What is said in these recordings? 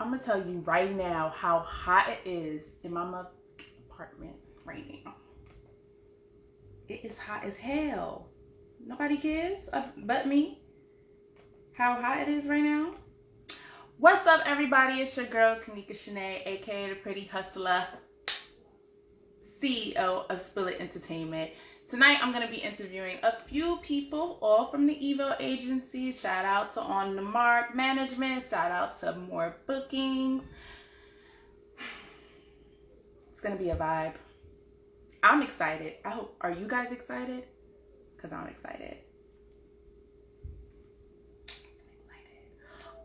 I'm gonna tell you right now how hot it is in my apartment right now. It is hot as hell. Nobody cares but me how hot it is right now. What's up, everybody? It's your girl, Kanika Shanae, aka the Pretty Hustler, CEO of Spill It Entertainment. Tonight, I'm going to be interviewing a few people, all from the Evo agency. Shout out to On the Mark Management. Shout out to More Bookings. It's going to be a vibe. I'm excited. I hope, are you guys excited? Because I'm excited.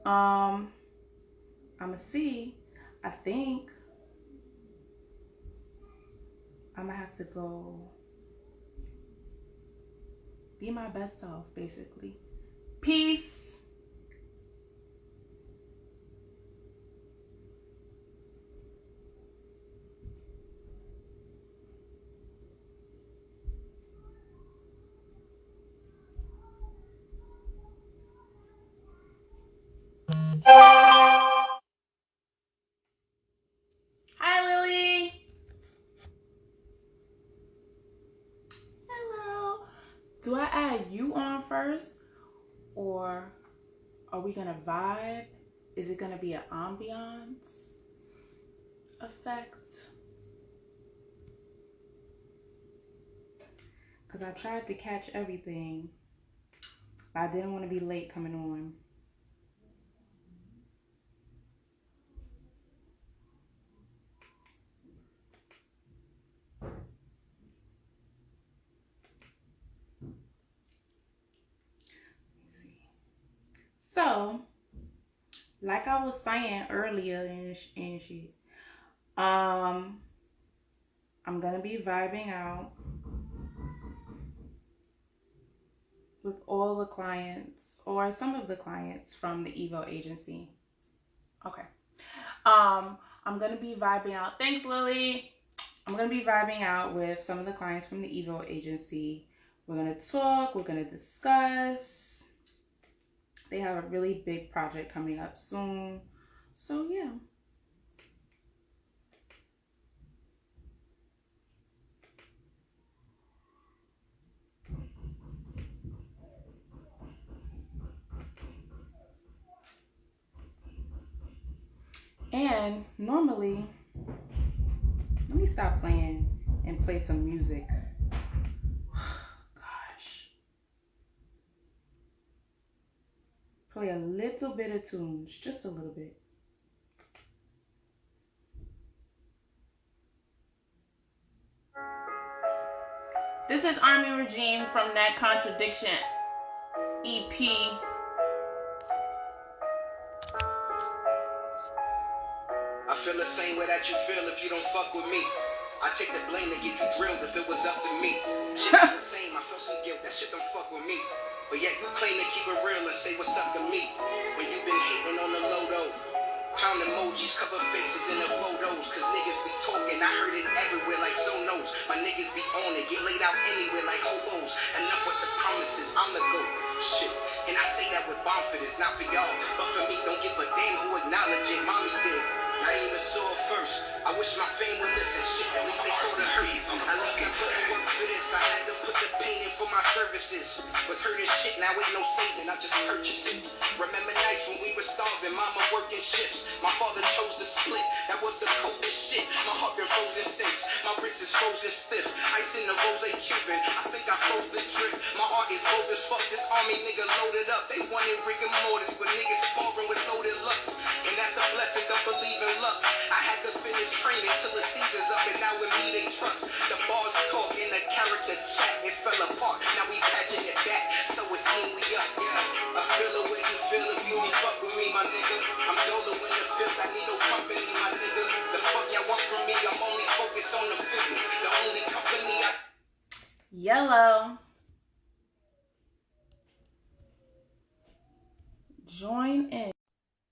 I'm going to see. I think I'm going to have to go be my best self, basically. Peace. Hi, Lily. Hello. Do I add you on first, or are we gonna vibe? Is it gonna be an ambiance effect? Because I tried to catch everything, but I didn't want to be late coming on. So, like I was saying earlier and shit, I'm gonna be vibing out with all the clients, or some of the clients from the Evo agency. Okay. I'm gonna be vibing out. Thanks, Lily. I'm gonna be vibing out with some of the clients from the Evo agency. We're gonna talk, we're gonna discuss. They have a really big project coming up soon. So yeah. And normally, let me stop playing and play some music. Gosh. Play a little bit of tunes, just a little bit. This is Army Regime from That Contradiction EP. I feel the same way that you feel if you don't fuck with me. I take the blame to get you drilled if it was up to me. Shit ain't the same, I feel some guilt, that shit don't fuck with me. But yet you claim to keep it real and say what's up to me. When you been hating on the low though. Pound emojis, cover faces in the photos. Cause niggas be talking, I heard it everywhere like Zonos. My niggas be on it, get laid out anywhere like hobos. Enough with the promises, I'm the GOAT. Shit, and I say that with confidence, not for y'all. But for me, don't give a damn who acknowledge it, mommy did. I even saw it first. I wish my fame would listen. Shit, at least they saw the hurt. At least I put in work for this. I had to put the pain in for my services. Was hurt as shit, now ain't no saving. I just purchased it. Remember nights when we were starving, mama working shifts. My father chose to split. That was the coldest shit. My heart been frozen since. My wrist is frozen stiff. Ice in the rose Cuban. I think I froze the drip. My heart is bold as fuck. This army nigga loaded up. They wanted rigor mortis, but niggas sparring with loaded lucks. And that's a blessing, don't believe in luck. I had to finish training till the season's up, and now with me they trust. The bars talk in the character chat, it fell apart. Now we patching it back, so it's team we up, yeah. I feel the way you feel if you don't fuck with me, my nigga. I'm dolo in the field, I need no company, my nigga. The fuck y'all want from me, I'm only focused on the figures. The only company I... Yellow. Join in.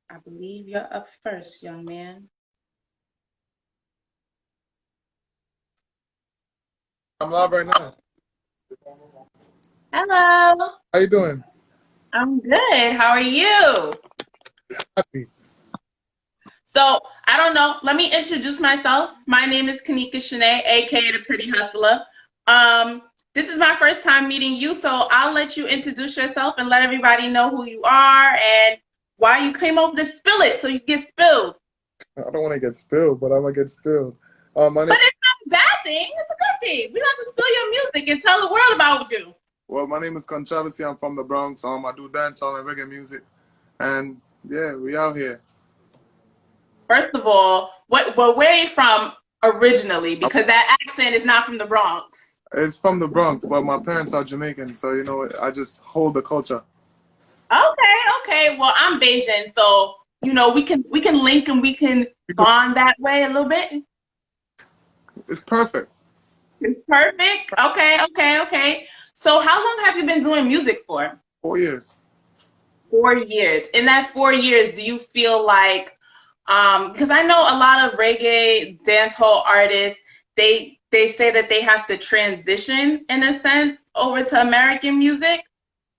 I believe you're up first, young man. I'm live right now. Hello. How you doing? I'm good. How are you? Happy. So I don't know. Let me introduce myself. My name is Kanika Shanae, aka the Pretty Hustler. Um, this is my first time meeting you, so I'll let you introduce yourself and let everybody know who you are and why you came over to spill it so you get spilled. I don't want to get spilled, but I'm gonna get spilled. My name, But it's not a bad thing. It's a good thing. We have to spill your music and tell the world about you. well, my name is Kontravasy. I'm from the Bronx. I do dancehall and reggae music, and yeah, we out here. First of all, where are you from originally? I'm, Because that accent is not from the Bronx. it's from the Bronx, but my parents are Jamaican, so you know, I just hold the culture. Okay, okay. Well, I'm Bayesian, so we can link and we can Because bond that way a little bit. it's perfect. It's perfect. Okay, okay, okay. So how long have you been doing music for? 4 years. 4 years. In that 4 years, do you feel like because I know a lot of reggae dancehall artists, they say that they have to transition in a sense over to American music.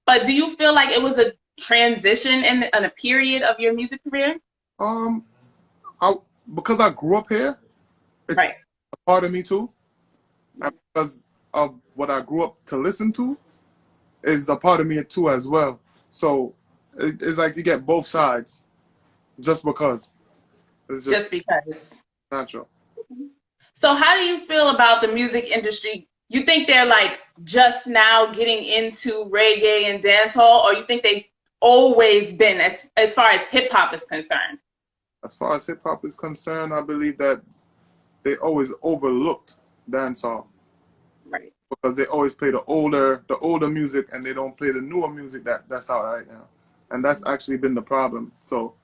But do you feel like it was a transition in a period of your music career? Um, I because I grew up here, it's Right. a part of me too, and because of what I grew up to listen to, is a part of me too as well. So it's like you get both sides just because it's just Just because. natural. So how do you feel about the music industry? You think they're like just now getting into reggae and dancehall, or you think they've always been as far as hip hop is concerned? As far as hip hop is concerned, I believe that they always overlooked dancehall Right. because they always play the older music and they don't play the newer music that's out right now, and that's actually been the problem. So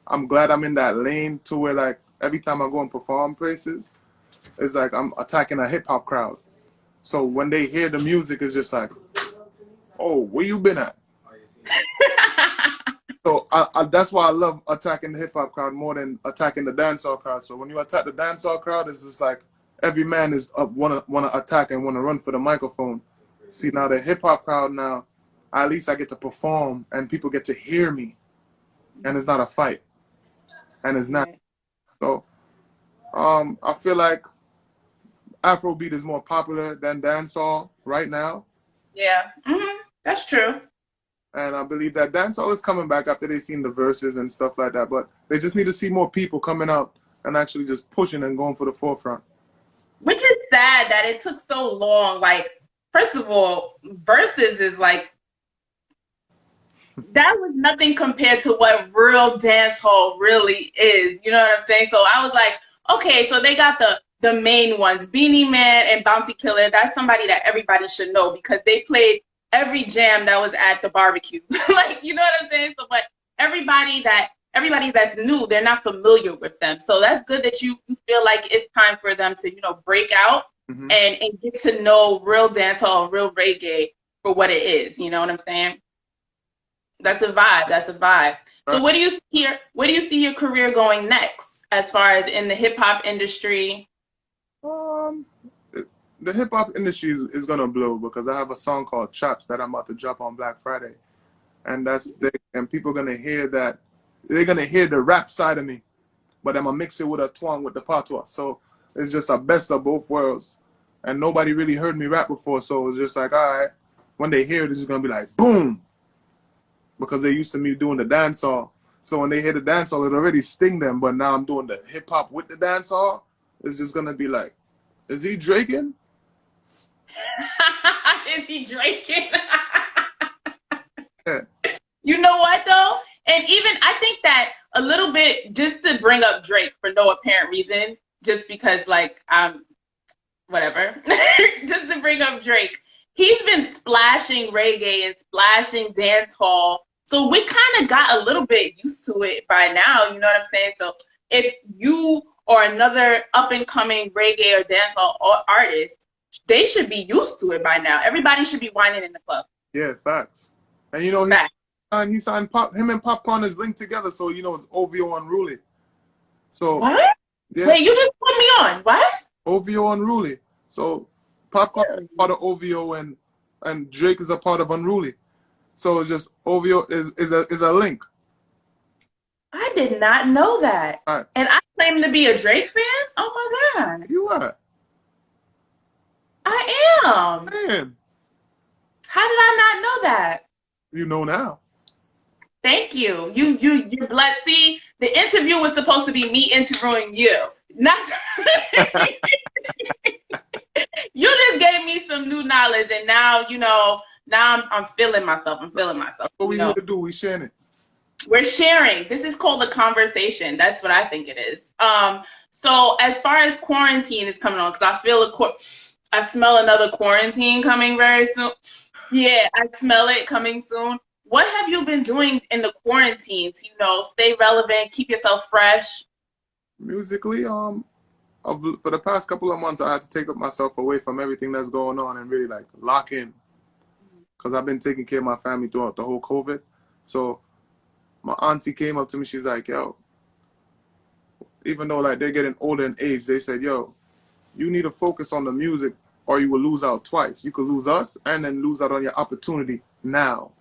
I'm glad I'm in that lane to where like every time I go and perform places, it's like I'm attacking a hip hop crowd. So when they hear the music, it's just like, oh, where you been at? So that's why I love attacking the hip hop crowd more than attacking the dancehall crowd. So when you attack the dancehall crowd, it's just like every man is up wanna attack and wanna run for the microphone. See now the hip hop crowd now, at least I get to perform and people get to hear me, and it's not a fight, and it's not. Right. So I feel like Afrobeat is more popular than dancehall right now. Yeah. That's true. And I believe that dancehall is coming back after they seen the verses and stuff like that. But they just need to see more people coming out and actually just pushing and going for the forefront. Which is sad that it took so long. Like, first of all, verses is like that was nothing compared to what real dance hall really is. You know what I'm saying? So I was like, okay, so they got the main ones, Beanie Man and Bounty Killer. That's somebody that everybody should know because they played every jam that was at the barbecue. Like, you know what I'm saying? So, but everybody that's new, they're not familiar with them. So that's good that you feel like it's time for them to, break out Hmm. and get to know real dancehall, real reggae for what it is. You know what I'm saying? That's a vibe. That's a vibe. So where do you see your career going next as far as in the hip hop industry? Um, the hip hop industry is gonna blow because I have a song called Chops that I'm about to drop on Black Friday, and and people gonna hear that. They're gonna hear the rap side of me, but I'm gonna mix it with a twang with the patois. So it's just a best of both worlds, and nobody really heard me rap before, so it's just like, all right, when they hear it, it's just gonna be like boom, because they used to me doing the dancehall. So when they hear the dancehall, it already sting them. But now I'm doing the hip hop with the dancehall. It's just gonna be like, is he draking? Is he drinking? Yeah. You know what though? And even I think that a little bit just to bring up Drake for no apparent reason, just because like whatever. Just to bring up Drake. He's been splashing reggae and splashing dancehall. So we kind of got a little bit used to it by now, you know what I'm saying? So if you or another up and coming reggae or dancehall artist, they should be used to it by now. Everybody should be whining in the club. Yeah, facts. And you know Fact. he signed Pop. Him and Popcorn is linked together, so you know it's OVO Unruly. So What? yeah, Wait, you just put me on. What? OVO Unruly. So Popcorn is part of OVO and Drake is a part of Unruly. So it's just OVO is a link. I did not know that. Right. And I claim to be a Drake fan? Oh my God. You what? I am. Man, How did I not know that? you know now. Thank you. You blood. See, the interview was supposed to be me interviewing you. Not you just gave me some new knowledge, and now I'm feeling myself. I'm feeling myself. That's what we here to do. We sharing it. We're sharing. This is called a conversation. That's what I think it is. So as far as quarantine is coming on, because I smell another quarantine coming very soon. Yeah, I smell it coming soon. What have you been doing in the quarantine to, stay relevant, keep yourself fresh? Musically, for the past couple of months, I had to take up myself away from everything that's going on and really like lock in, because I've been taking care of my family throughout the whole COVID. So my auntie came up to me. She's like, "Yo, even though like they're getting older in age, they said, yo, you need to focus on the music, or you will lose out twice. You could lose us and then lose out on your opportunity now,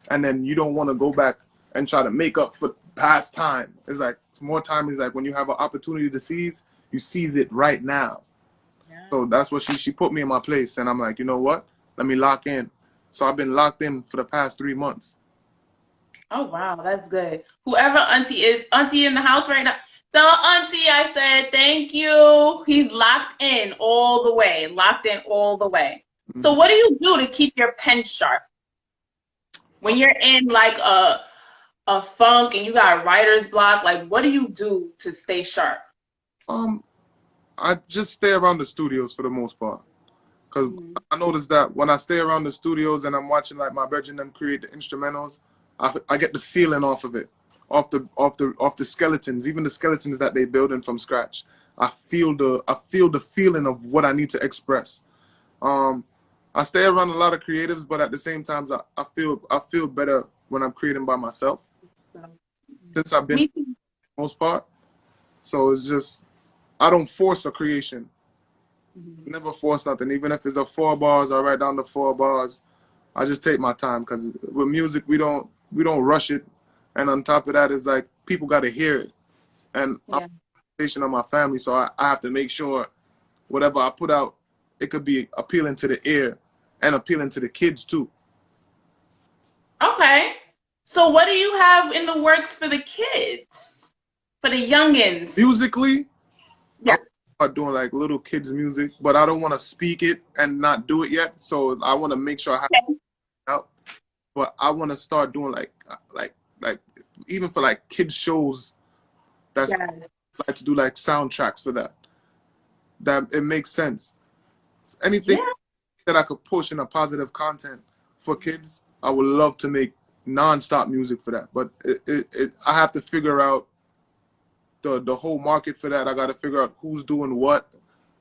and then you don't want to go back and try to make up for past time. It's like more time is like when you have an opportunity to seize, you seize it right now." Yeah. So that's what she put me in my place, and I'm like, you know what? Let me lock in. So I've been locked in for the past 3 months. Oh, wow, that's good. Whoever auntie is, auntie in the house right now. Tell auntie I said thank you. He's locked in all the way. Locked in all the way. So what do you do to keep your pen sharp? When you're in like a funk and you got writer's block, like what do you do to stay sharp? I just stay around the studios for the most part. Because I noticed that when I stay around the studios and I'm watching like my brethren them create the instrumentals, I get the feeling off of it, off the skeletons, even the skeletons that they building from scratch. I feel the feeling of what I need to express. I stay around a lot of creatives, but at the same time, I feel better when I'm creating by myself, since I've been Me for the most part. So it's just I don't force a creation. Never force nothing. Even if it's a 4 bars, I write down the 4 bars. I just take my time, because with music we don't rush it. And on top of that, it's like people got to hear it. And I'm a station of my family, so I have to make sure whatever I put out, it could be appealing to the ear and appealing to the kids too. Okay. So what do you have in the works for the kids? For the youngins? Musically, Yeah. I'm doing like little kids music, but I don't want to speak it and not do it yet. So I want to make sure I have it out. But I want to start doing like even for like kids shows. That's Yes. like to do like soundtracks for that. That it makes sense. Anything that I could push in a positive content for kids, I would love to make non-stop music for that. But I have to figure out the whole market for that. I got to figure out who's doing what,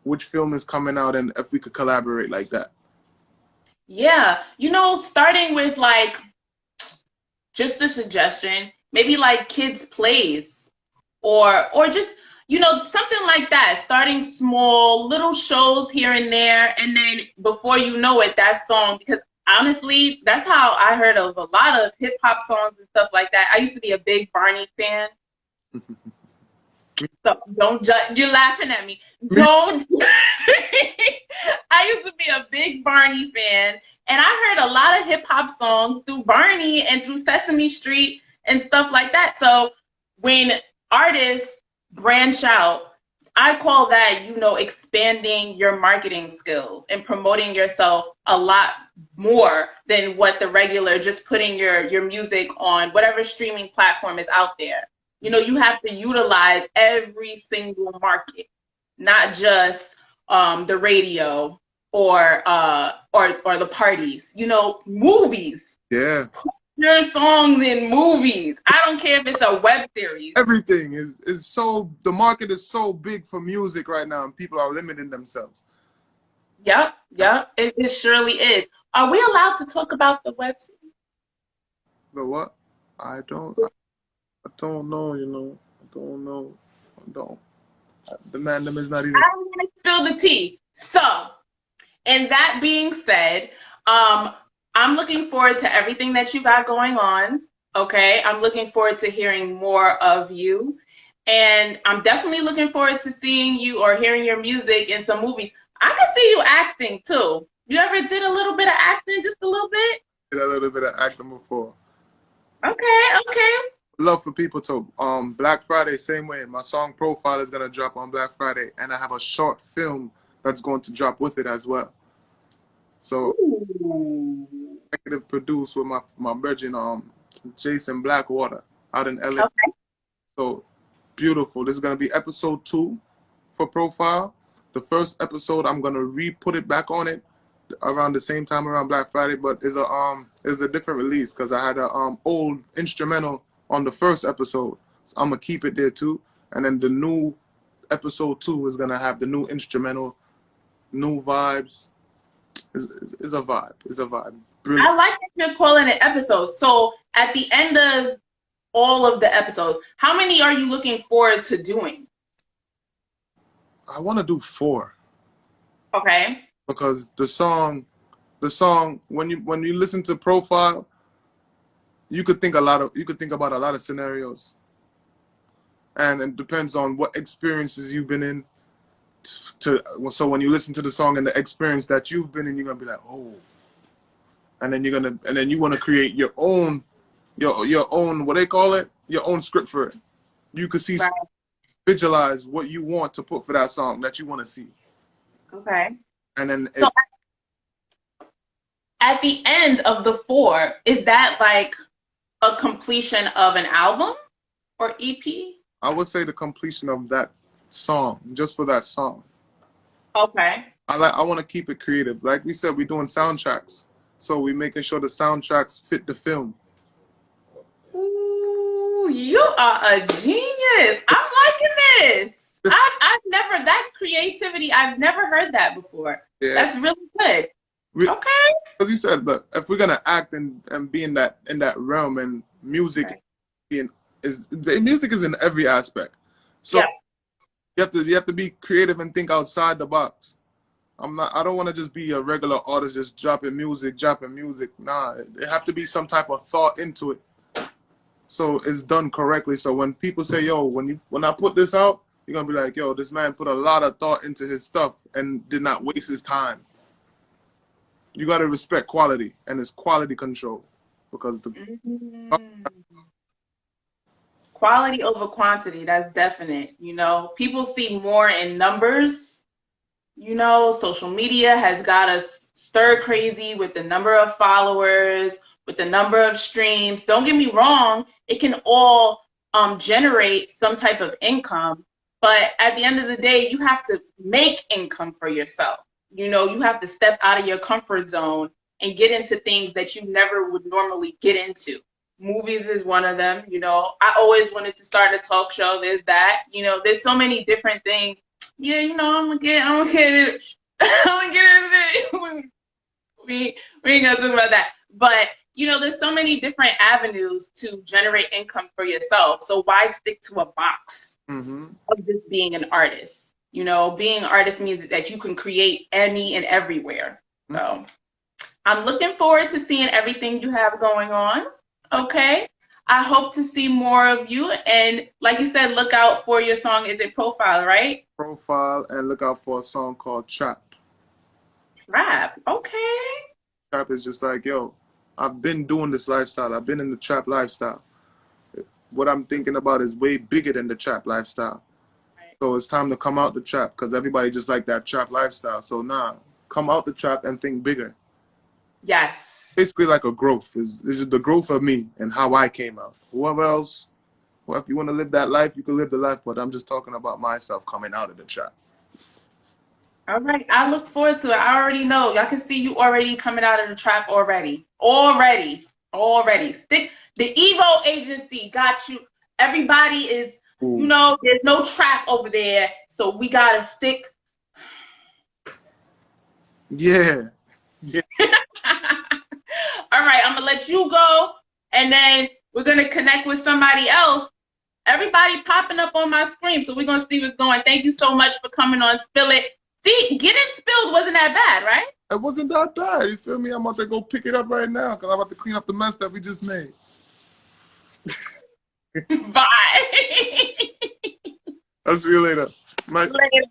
which film is coming out, and if we could collaborate like that. Yeah. Starting with like just a suggestion, maybe like kids plays or just something like that, starting small little shows here and there, and then before you know it, that song, because honestly that's how I heard of a lot of hip-hop songs and stuff like that. I used to be a big Barney fan. So don't judge. You're laughing at me. Don't. I used to be a big Barney fan, and I heard a lot of hip hop songs through Barney and through Sesame Street and stuff like that. So when artists branch out, I call that, expanding your marketing skills and promoting yourself a lot more than what the regular just putting your music on whatever streaming platform is out there. You have to utilize every single market, not just the radio or the parties. Movies. Yeah. Put your songs in movies. I don't care if it's a web series. Everything is so, the market is so big for music right now, and people are limiting themselves. Yep, it surely is. Are we allowed to talk about the web series? The what? I don't know, I don't know. The mandem is not even. I don't want to spill the tea. So, and that being said, I'm looking forward to everything that you got going on. Okay, I'm looking forward to hearing more of you. And I'm definitely looking forward to seeing you or hearing your music in some movies. I can see you acting too. You ever did a little bit of acting, just a little bit? Did a little bit of acting before. Okay, okay. Love for people to Black Friday, same way. My song Profile is gonna drop on Black Friday, and I have a short film that's going to drop with it as well. So Ooh. executive produced with my virgin Jason Blackwater out in LA. Okay. So beautiful. This is gonna be episode 2 for Profile. The first episode I'm gonna re-put it back on it around the same time around Black Friday, but it's a different release because I had a old instrumental on the first episode. So I'm gonna keep it there too. And then the new episode 2 is gonna have the new instrumental, new vibes. It's a vibe. It's a vibe. Brilliant. I like that you're calling it episodes. So at the end of all of the episodes, how many are you looking forward to doing? I want to do 4 Okay. because the song when you listen to Profile, you could think about a lot of scenarios, and it depends on what experiences you've been in. So when you listen to the song and the experience that you've been in, you're gonna be like, oh, and then you want to create your own what they call it, your own script for it. You could see, Right. visualize what you want to put for that song that you want to see, Okay. and then So at the end of the 4, is that like a completion of an album or EP? I would say the completion of that song, just for that song. Okay. I want to keep it creative. Like we said, we're doing soundtracks, so we're making sure the soundtracks fit the film. Ooh, you are a genius. I'm liking this. I've never, that creativity, I've never heard that before. Yeah. That's really good. Okay. As you said, look, if we're gonna act and be in that realm, and music Right. music is in every aspect. So Yeah. you have to be creative and think outside the box. I don't want to just be a regular artist just dropping music. Nah, it have to be some type of thought into it, so it's done correctly. So when people say, yo, when I put this out, you're gonna be like, yo, this man put a lot of thought into his stuff and did not waste his time. You got to respect quality, and it's quality control, because Quality over quantity, that's definite. You know, people see more in numbers. You know, social media has got us stir crazy with the number of followers, with the number of streams. Don't get me wrong, it can all generate some type of income, but at the end of the day, you have to make income for yourself. You know, you have to step out of your comfort zone and get into things that you never would normally get into. Movies is one of them. You know, I always wanted to start a talk show. There's that. You know, there's so many different things. Yeah, you know, I'm gonna get it. I'm gonna get into it. We ain't gonna talk about that. But you know, there's so many different avenues to generate income for yourself. So why stick to a box of just being an artist? You know, being an artist means that you can create any and everywhere. So I'm looking forward to seeing everything you have going on. Okay. I hope to see more of you. And like you said, look out for your song. Is it Profile, right? Profile, and look out for a song called Trap. Trap. Okay. Trap is just like, yo, I've been doing this lifestyle. I've been in the trap lifestyle. What I'm thinking about is way bigger than the trap lifestyle. Right. So it's time to come out the trap, because everybody just like that trap lifestyle. So come out the trap and think bigger. Yes. Basically like a growth. It's just the growth of me and how I came out. Whoever else, well, if you want to live that life, you can live the life, but I'm just talking about myself coming out of the trap. All right. I look forward to it. I already know. Y'all can see you already coming out of the trap already. Already. Stick. The Evo agency got you. Everybody is, you know, there's no trap over there. So we got to stick. Yeah. All right, I'm going to let you go, and then we're going to connect with somebody else. Everybody popping up on my screen, so we're going to see what's going. Thank you so much for coming on Spill It. See, getting spilled wasn't that bad, right? It wasn't that bad. You feel me? I'm about to go pick it up right now because I'm about to clean up the mess that we just made. Bye. I'll see you later. My Later.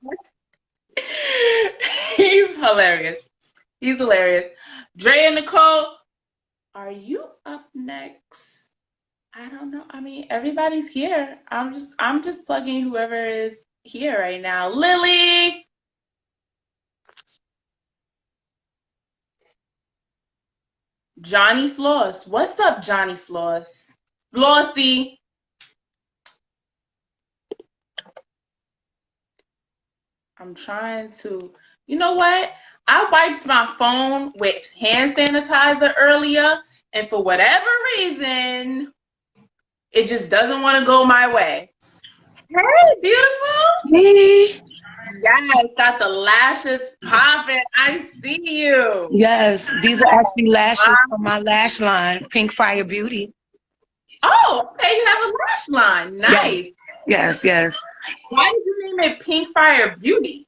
He's hilarious. He's hilarious. Dre and Nicole, are you up next? I don't know. I mean, everybody's here. I'm just plugging whoever is here right now. Lily. Johnny Floss. What's up, Johnny Floss? Flossy. I'm trying to, you know what? I wiped my phone with hand sanitizer earlier, and for whatever reason, it just doesn't want to go my way. Hey, beautiful. Me? Yes, got the lashes popping. I see you. Yes, these are actually lashes from my lash line, Pink Fire Beauty. Oh, okay, you have a lash line. Nice. Yes, yes. Why did you name it Pink Fire Beauty?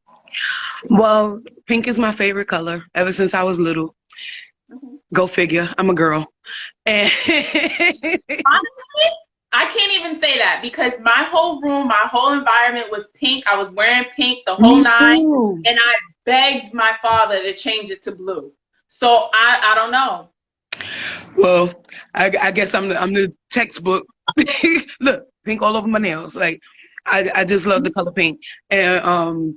Well, pink is my favorite color ever since I was little. Go figure. I'm a girl. And Honestly, I can't even say that because my whole room, my whole environment was pink. I was wearing pink the whole me night, too. and I begged my father to change it to blue. So I don't know. Well, I guess I'm the textbook. Look, pink all over my nails. Like I just love the color pink. And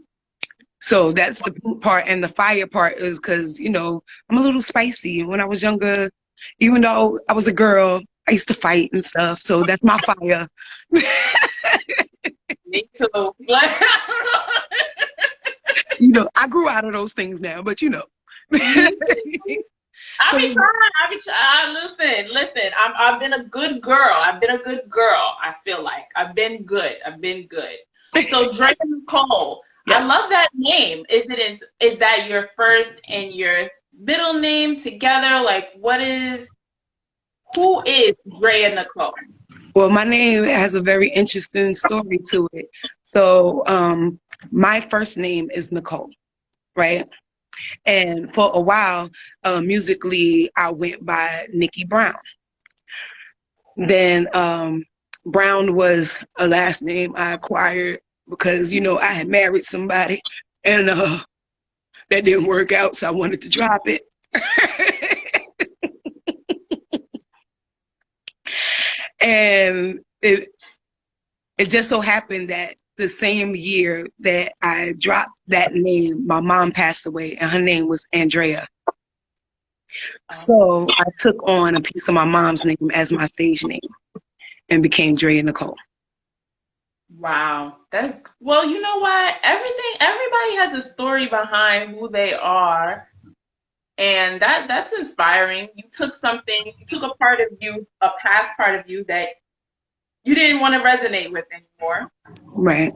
so that's the pink part, and the fire part is because, you know, I'm a little spicy. When I was younger, even though I was a girl, I used to fight and stuff. So that's my fire. Me too. You know, I grew out of those things now, but you know. I So be trying. Listen. I've been a good girl. I've been a good girl. I feel like I've been good. So Drake and Nicole. yes. I love that name. Is that your first and your middle name together? Like, who is Dre and Nicole? Well, my name has a very interesting story to it. So my first name is Nicole, right? And for a while, musically, I went by Nikki Brown. Then Brown was a last name I acquired because, you know, I had married somebody and that didn't work out, so I wanted to drop it. And it just so happened that the same year that I dropped that name, my mom passed away, and her name was Andrea. So I took on a piece of my mom's name as my stage name and became Dre and Nicole. Wow. Well, you know what? Everybody has a story behind who they are. And that's inspiring. You took a part of you, a past part of you that you didn't want to resonate with anymore. Right.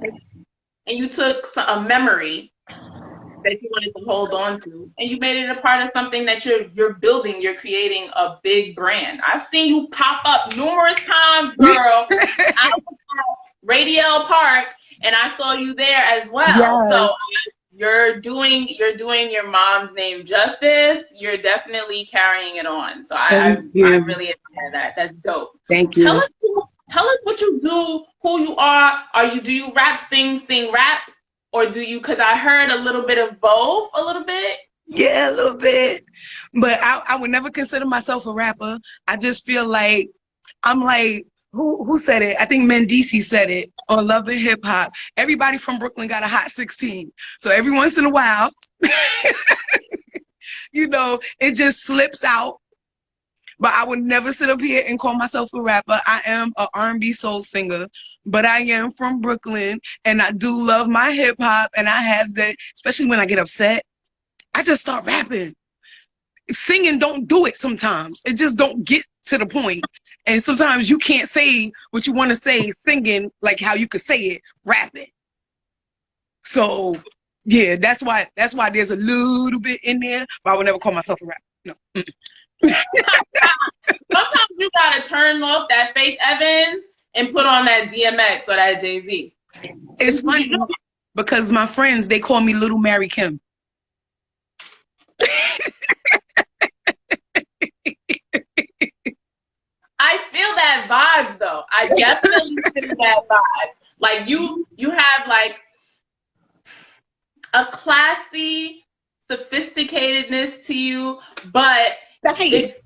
And you took a memory that you wanted to hold on to, and you made it a part of something that you're building. You're creating a big brand. I've seen you pop up numerous times, girl. I was at Radio Park, and I saw you there as well. Yes. So you're doing your mom's name justice. You're definitely carrying it on. So I really admire that. That's dope. Thank you. Tell us what you do, who you are. Do you rap, sing rap? Or do you, because I heard a little bit of both, a little bit? Yeah, a little bit. But I would never consider myself a rapper. I just feel like I'm like, who said it? I think Mendici said it on Love and Hip Hop. Everybody from Brooklyn got a hot 16. So every once in a while, you know, it just slips out. But I would never sit up here and call myself a rapper. I am an R&B soul singer, but I am from Brooklyn, and I do love my hip hop, and I have that, especially when I get upset, I just start rapping. Singing don't do it sometimes. It just don't get to the point. And sometimes you can't say what you want to say singing like how you could say it rapping. So yeah, that's why there's a little bit in there, but I would never call myself a rapper. No. Sometimes you gotta turn off that Faith Evans and put on that DMX or that Jay-Z. It's funny because my friends, they call me Little Mary Kim. I feel that vibe though. I definitely feel that vibe. Like you have like a classy sophisticatedness to you, but Hey.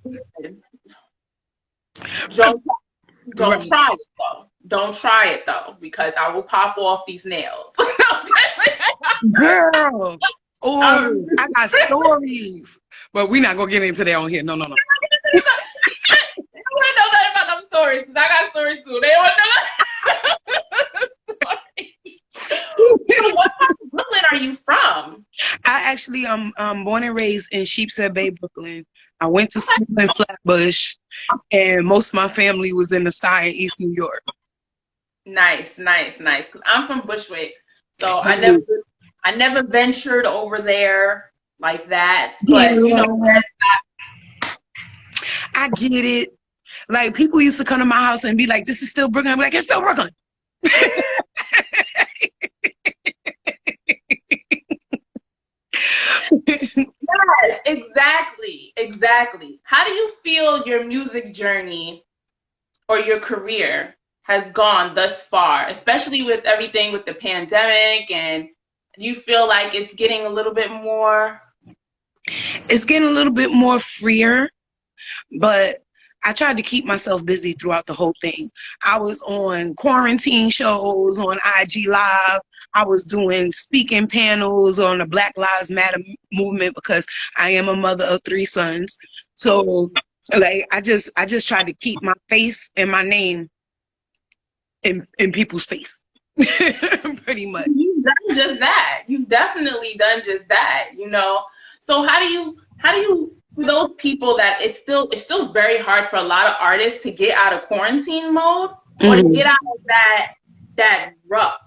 don't Right. try it though. Don't try it though, because I will pop off these nails. Girl. Oh, Um, I got stories. But we're not gonna get into that on here. No, no, no. They don't want to know nothing about them stories, because I got stories too. They don't want to know stories. So what part of Brooklyn are you from? I actually born and raised in Sheepshead Bay, Brooklyn. I went to school in Flatbush, and most of my family was in the side in East New York. Nice, nice, nice. Because I'm from Bushwick, so I never ventured over there like that. But you know, I get it. Like, people used to come to my house and be like, "This is still Brooklyn." I'm like, "It's still Brooklyn." yes, exactly, exactly. How do you feel your music journey or your career has gone thus far, especially with everything with the pandemic? And do you feel like it's getting a little bit more? It's getting a little bit more freer, but I tried to keep myself busy throughout the whole thing. I was on quarantine shows on IG Live. I was doing speaking panels on the Black Lives Matter movement because I am a mother of 3 sons. So, like, I just tried to keep my face and my name in people's face, pretty much. You've done just that. You've definitely done just that, you know. So how do you for those people that it's still very hard for a lot of artists to get out of quarantine mode, or to get out of that rut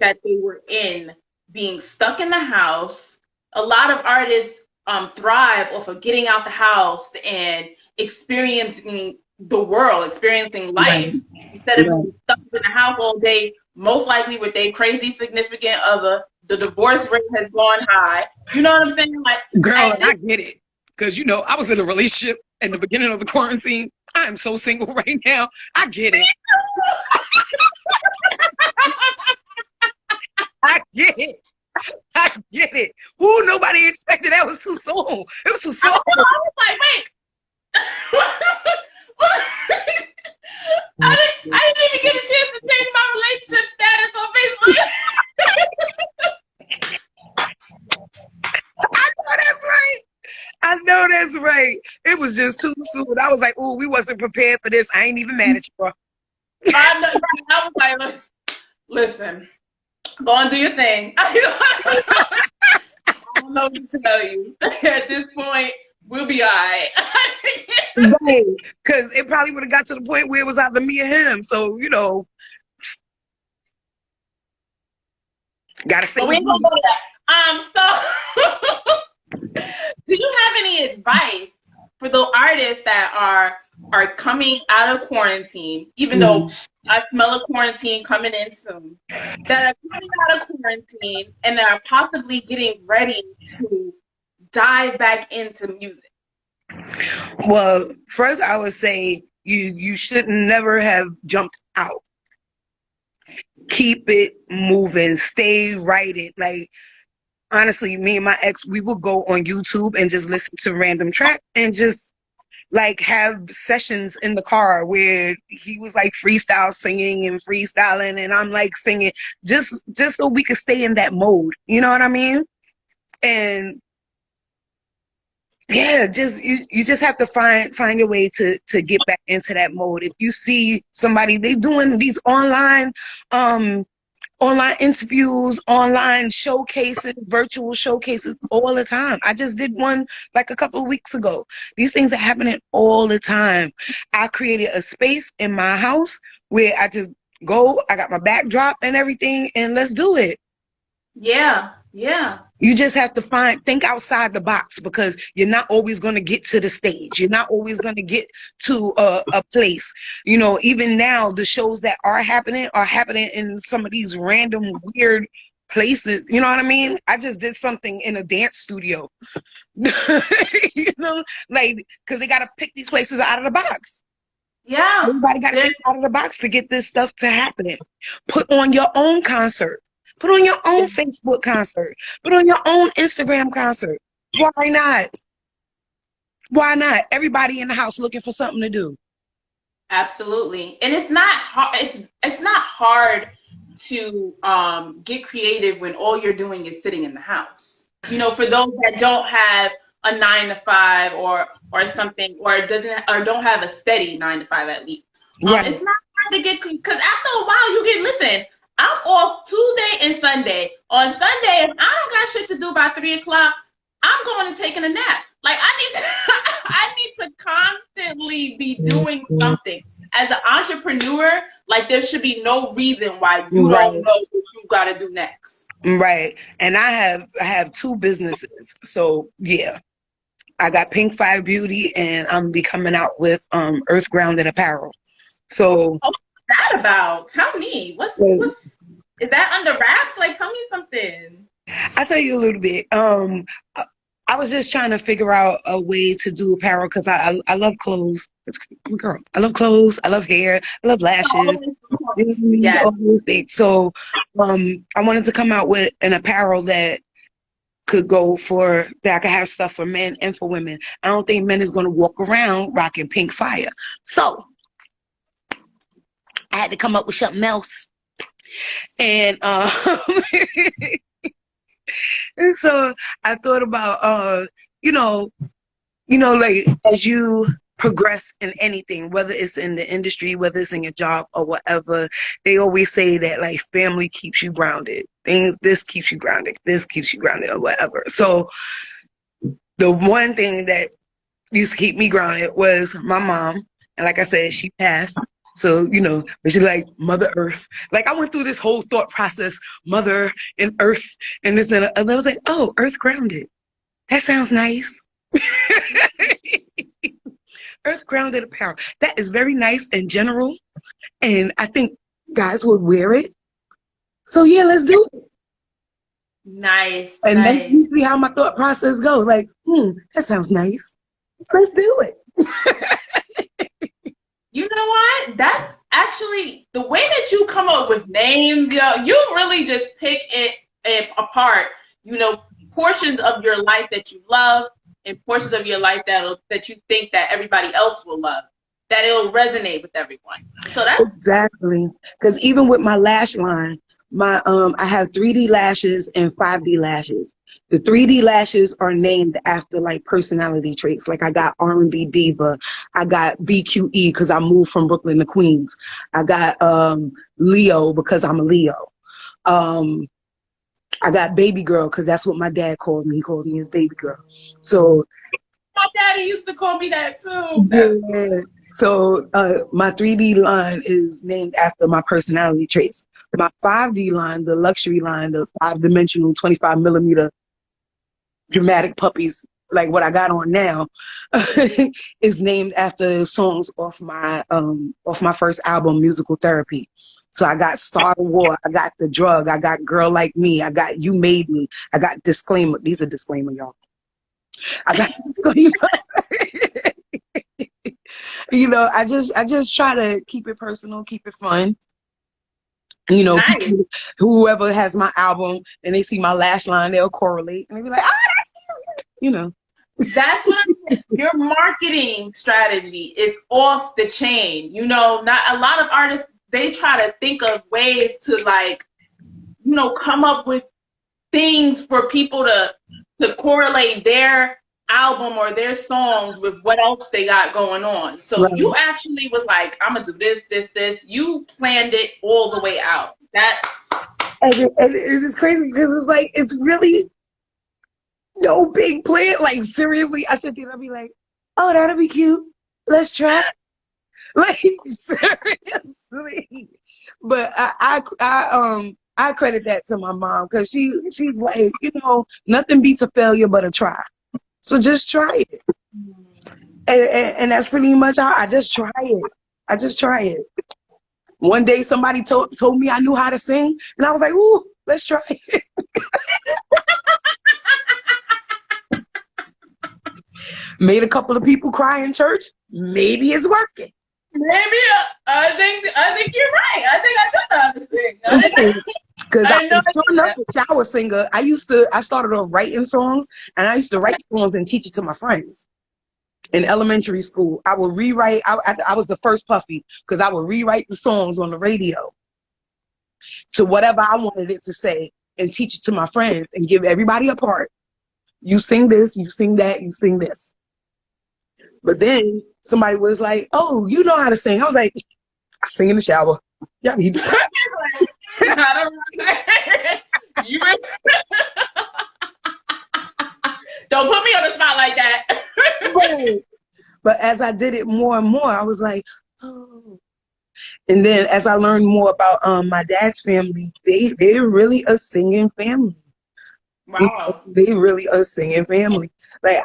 that they were in, being stuck in the house. A lot of artists thrive off of getting out the house and experiencing the world, experiencing life, instead of being stuck in the house all day, most likely with their crazy significant other. The divorce rate has gone high. You know what I'm saying? Like, Girl, and I get it. Because, I was in a relationship in the beginning of the quarantine. I'm so single right now. I get it. I get it. I get it. Ooh, nobody expected that was too soon. It was too soon. I was like, wait. I didn't even get a chance to change my relationship status on Facebook. I know that's right. It was just too soon. I was like, "Ooh, we wasn't prepared for this." I ain't even mad at you, bro. I was like, listen, go and do your thing. I don't know what to tell you. At this point, we'll be all right. Right. Because it probably would have got to the point where it was either me or him. So, gotta say. But we ain't gonna go to that. So do you have any advice for the artists that are coming out of quarantine, even though I smell a quarantine coming in soon, that are coming out of quarantine and that are possibly getting ready to dive back into music? Well, first I would say you should never have jumped out. Keep it moving. Stay writing. Like, honestly, me and my ex, we would go on YouTube and just listen to random tracks and just like have sessions in the car where he was like freestyle singing and freestyling and I'm like singing, just so we could stay in that mode. You know what I mean? And yeah, you just have to find your way to get back into that mode. If you see somebody, they doing these online interviews, online showcases, virtual showcases all the time. I just did one like a couple of weeks ago. These things are happening all the time. I created a space in my house where I just go, I got my backdrop and everything, and let's do it. Yeah, yeah. You just have to think outside the box, because you're not always going to get to the stage. You're not always going to get to a place. Even now, the shows that are happening in some of these random weird places. You know what I mean? I just did something in a dance studio, like, because they got to pick these places out of the box. Yeah. Everybody got to think out of the box to get this stuff to happen. Put on your own concert. Put on your own Facebook concert. Put on your own Instagram concert. Why not? Why not? Everybody in the house looking for something to do. Absolutely. And it's not hard. It's not hard to get creative when all you're doing is sitting in the house. You know, for those that don't have a 9 to 5 or something, or don't have a steady 9 to 5 at least. Right. It's not hard to get, because after a while you get, listen, I'm off Tuesday and Sunday. On Sunday, if I don't got shit to do by 3 o'clock, I'm going and taking a nap. Like, I need to, I need to constantly be doing something. As an entrepreneur, like, there should be no reason why you Right. don't know what you got to do next. Right. And I have 2 businesses. So yeah. I got Pink 5 Beauty, and I'm be coming out with Earth Grounded apparel. So what's that about? Tell me. What's is that under wraps? Like, tell me something. I'll tell you a little bit. I was just trying to figure out a way to do apparel because I love clothes. I'm a girl. I love clothes. I love hair. I love lashes. Yes. All those things. So I wanted to come out with an apparel that could go for, that I could have stuff for men and for women. I don't think men is going to walk around rocking pink fire. So I had to come up with something else. And and so I thought about like, as you progress in anything, whether it's in the industry, whether it's in your job or whatever, they always say that, like, family keeps you grounded. This keeps you grounded. This keeps you grounded or whatever. So the one thing that used to keep me grounded was my mom. And like I said, she passed. So, but she's like Mother Earth. Like, I went through this whole thought process, Mother and Earth and this and I was like, oh, Earth Grounded. That sounds nice. Earth Grounded apparel. That is very nice and general. And I think guys would wear it. So yeah, let's do it. Nice. And nice. that's usually how my thought process goes. Like, that sounds nice. Let's do it. You know what? That's actually the way that you come up with names, you really just pick it apart. Portions of your life that you love and portions of your life that you think that everybody else will love, that it'll resonate with everyone. So that's exactly, because even with my lash line, I have 3D lashes and 5D lashes. The 3D lashes are named after, like, personality traits. Like, I got R&B diva. I got BQE because I moved from Brooklyn to Queens. I got Leo because I'm a Leo. I got baby girl because that's what my dad calls me. He calls me his baby girl. So my daddy used to call me that too. Yeah. So my 3D line is named after my personality traits. My 5D line, the luxury line, the 5-dimensional 25 millimeter dramatic puppies, like what I got on now, is named after songs off my first album, Musical Therapy. So I got Star War, I got The Drug, I got Girl Like Me, I got You Made Me, I got Disclaimer. These are disclaimer, y'all. I got Disclaimer. I just try to keep it personal, keep it fun. Nice. Whoever has my album and they see my lash line, they'll correlate and they'll be like, oh, that's you. That's what I'm saying. Your marketing strategy is off the chain. Not a lot of artists, they try to think of ways to, like, come up with things for people to correlate their album or their songs with what else they got going on. So right. You actually was like, I'm gonna do this. You planned it all the way out. And it's crazy because it's like, it's really no big plan. Like, seriously, I sit there and I'll be like, oh, that'll be cute. Let's try. Like, seriously. But I credit that to my mom because she's like, nothing beats a failure but a try. So just try it. And that's pretty much how I just try it. One day somebody told me I knew how to sing, and I was like, ooh, let's try it. Made a couple of people cry in church. Maybe it's working. Maybe I think you're right. I think I do know this thing. Because I I didn't know was sure enough a shower singer. I started off writing songs, and I used to write songs and teach it to my friends in elementary school. I would rewrite. I was the first Puffy because I would rewrite the songs on the radio to whatever I wanted it to say and teach it to my friends and give everybody a part. You sing this, you sing that, you sing this. But then somebody was like, "Oh, you know how to sing." I was like, "I sing in the shower." Y'all need to. I don't you don't put me on the spot like that. Right. But as I did it more and more, I was like, "Oh." And then as I learned more about my dad's family, they're really a singing family. Wow. They really a singing family. Like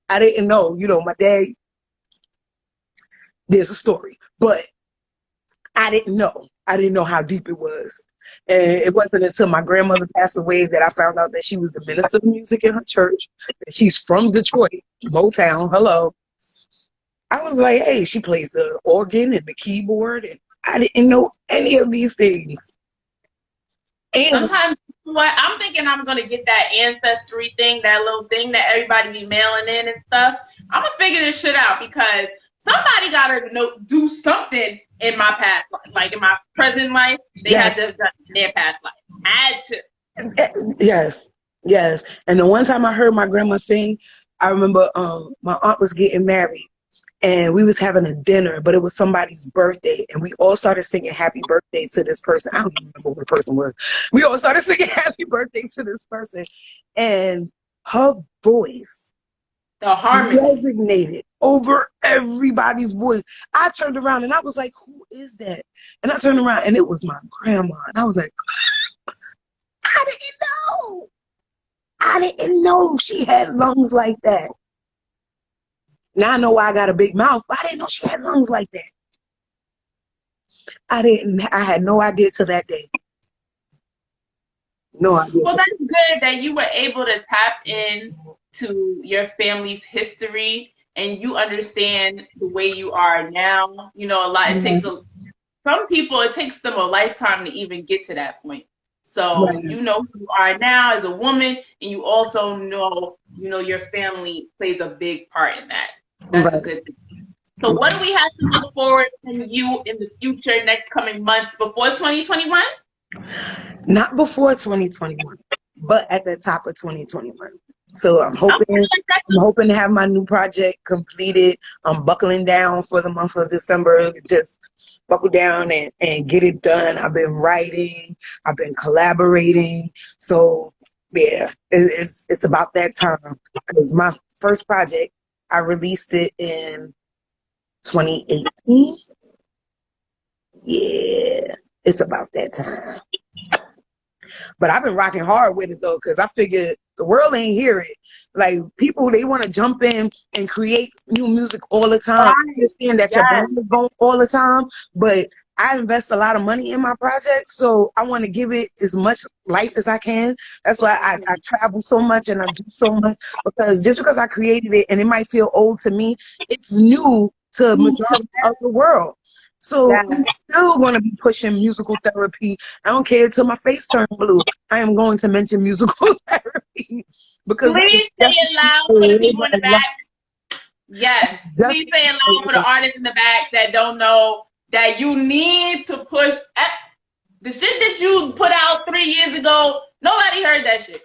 I didn't know, my dad, there's a story, but I didn't know. I didn't know how deep it was. And it wasn't until my grandmother passed away that I found out that she was the minister of music in her church. That she's from Detroit, Motown. Hello. I was like, hey, she plays the organ and the keyboard, and I didn't know any of these things. And Sometimes what I'm thinking I'm gonna get that ancestry thing, that little thing that everybody be mailing in and stuff. I'm gonna figure this shit out because somebody gotta do something in my past life. Like in my present life, they yeah, had to have done in their past life. Had to. yes, yes. And the one time I heard my grandma sing, I remember my aunt was getting married. And we was having a dinner, but it was somebody's birthday, and we all started singing "Happy Birthday" to this person. I don't even remember who the person was. We all started singing "Happy Birthday" to this person, and her voice The harmony. resonated over everybody's voice. I turned around and I was like, "Who is that?" And I turned around and it was my grandma, and I was like, "I didn't know. I didn't know she had lungs like that." Now I know why I got a big mouth, but I didn't know she had lungs like that. I had no idea till that day. No idea. Well, that's good that you were able to tap in to your family's history and you understand the way you are now. A lot, some people, it takes them a lifetime to even get to that point. So Right. you know who you are now as a woman, and you also know, your family plays a big part in that. That's a Right. good thing. So what do we have to look forward from you in the future, next coming months before 2021? Not before 2021, but at the top of 2021. So I'm hoping to have my new project completed. I'm buckling down for the month of December to just buckle down and get it done. I've been writing, I've been collaborating. So yeah, it's about that time because my first project, I released it in 2018. Yeah, it's about that time. But I've been rocking hard with it though, because I figured the world ain't hear it. Like people, they want to jump in and create new music all the time. I understand that your Yes. brand is going all the time, but I invest a lot of money in my projects, so I want to give it as much life as I can. That's why I travel so much and I do so much, because just because I created it and it might feel old to me, it's new to the majority of the world. So I'm Yes. still going to be pushing musical therapy. I don't care till my face turns blue. I am going to mention musical therapy because Please say it loud for the people in the back. Yes. Please say it loud for the artists in the back that don't know that you need to push the shit that you put out 3 years ago. Nobody heard that shit.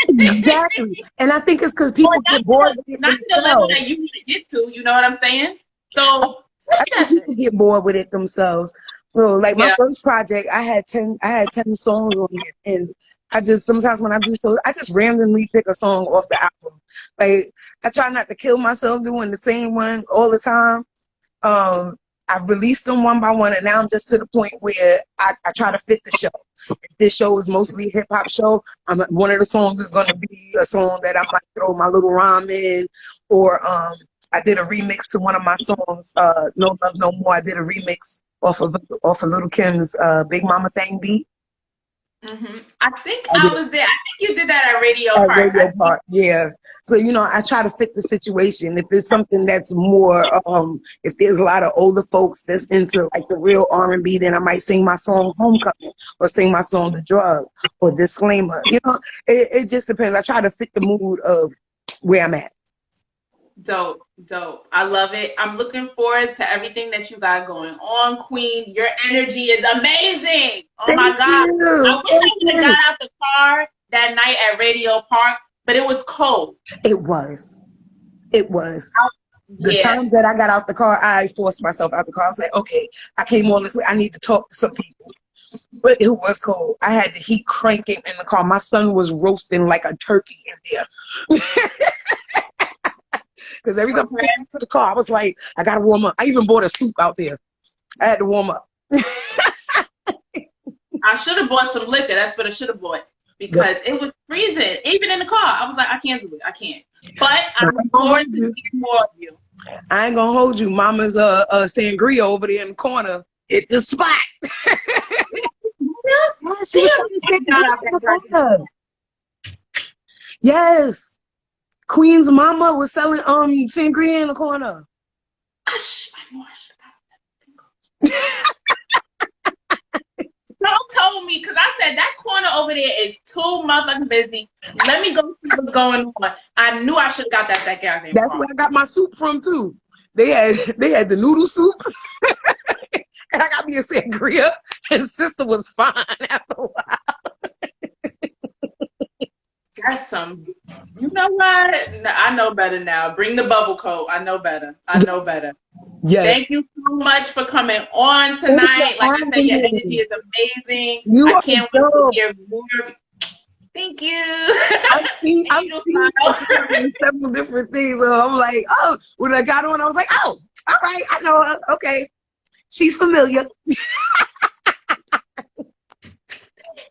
Exactly. And I think it's because people get bored with it not to the level that you need to get to, you know what I'm saying? So I think people get bored with it themselves. Well, like my first project, I had 10 songs on it, and I just sometimes when I do shows, I just randomly pick a song off the album. Like I try not to kill myself doing the same one all the time. I've released them one by one, and now I'm just to the point where I try to fit the show. If this show is mostly a hip hop show, one of the songs is going to be a song that I might throw my little rhyme in, or I did a remix to one of my songs, No Love No More. I did a remix off of Little Kim's Big Mama Thang beat. I think I I did was there. I think you did that at Radio at Park. Radio Park. Yeah. So, I try to fit the situation. If it's something that's more, if there's a lot of older folks that's into like the real R&B, then I might sing my song Homecoming or sing my song The Drug or Disclaimer. It just depends. I try to fit the mood of where I'm at. Dope, dope. I love it. I'm looking forward to everything that you got going on, Queen. Your energy is amazing. Oh my Thank God. I you. wish Thank I would have got you. out the car that night at Radio Park, but it was cold. It was. It was. The Yeah. times that I got out the car, I forced myself out the car. I was like, okay, I came all this way. I need to talk to some people. But it was cold. I had the heat cranking in the car. My son was roasting like a turkey in there. Because every time I came to the car, I was like, I got to warm up. I even bought a soup out there. I had to warm up. I should have bought some liquor. That's what I should have bought because it was freezing. Even in the car, I was like, I can't do it. I can't. But I look forward to seeing more of you. I ain't gonna hold you. Mama's sangria over there in the corner. Hit the spot. Yes, she was selling sangria in the corner. Yes. Queen's mama was selling sangria in the corner. I know I should have. Don't told me because I said that corner over there is too motherfucking busy. Let me go see what's going on. I knew I should have got that goddamn That's car. where I got my soup from too. They had the noodle soups, and I got me a sangria. His sister was fine after a while. That's some. You know what? I know better now. Bring the bubble coat. I know better. I know better. Yes. Thank you so much for coming on tonight. Like I said, your energy is amazing. You I are can't wait to hear more. Thank you. I've seen several different things. So I'm like, oh, when I got on, I was like, oh, all right, I know her. Okay, she's familiar.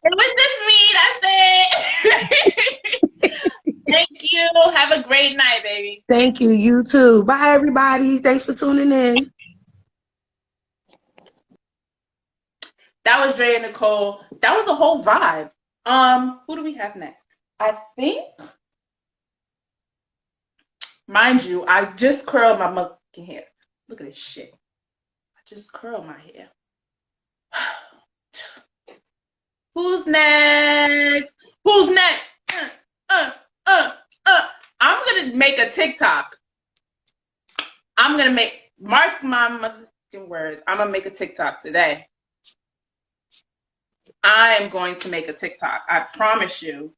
It was just me. That's it. Thank you. Have a great night, baby. Thank you. You too. Bye, everybody. Thanks for tuning in. That was Dre and Nicole. That was a whole vibe. Who do we have next? I think, mind you, I just curled my monkey hair. Look at this shit. I just curled my hair. Who's next? Who's next? I'm gonna make a TikTok. Mark my motherfucking words. I'm gonna make a TikTok today. I am going to make a TikTok. I promise you.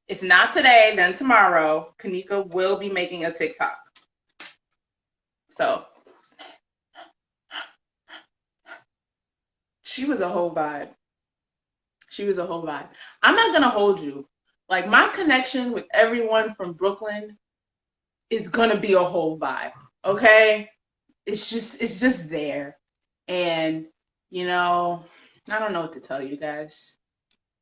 If not today, then tomorrow, Kanika will be making a TikTok. So, she was a whole vibe. She was a whole vibe. I'm not gonna hold you. Like my connection with everyone from Brooklyn is gonna be a whole vibe. Okay? It's just there. And, I don't know what to tell you guys.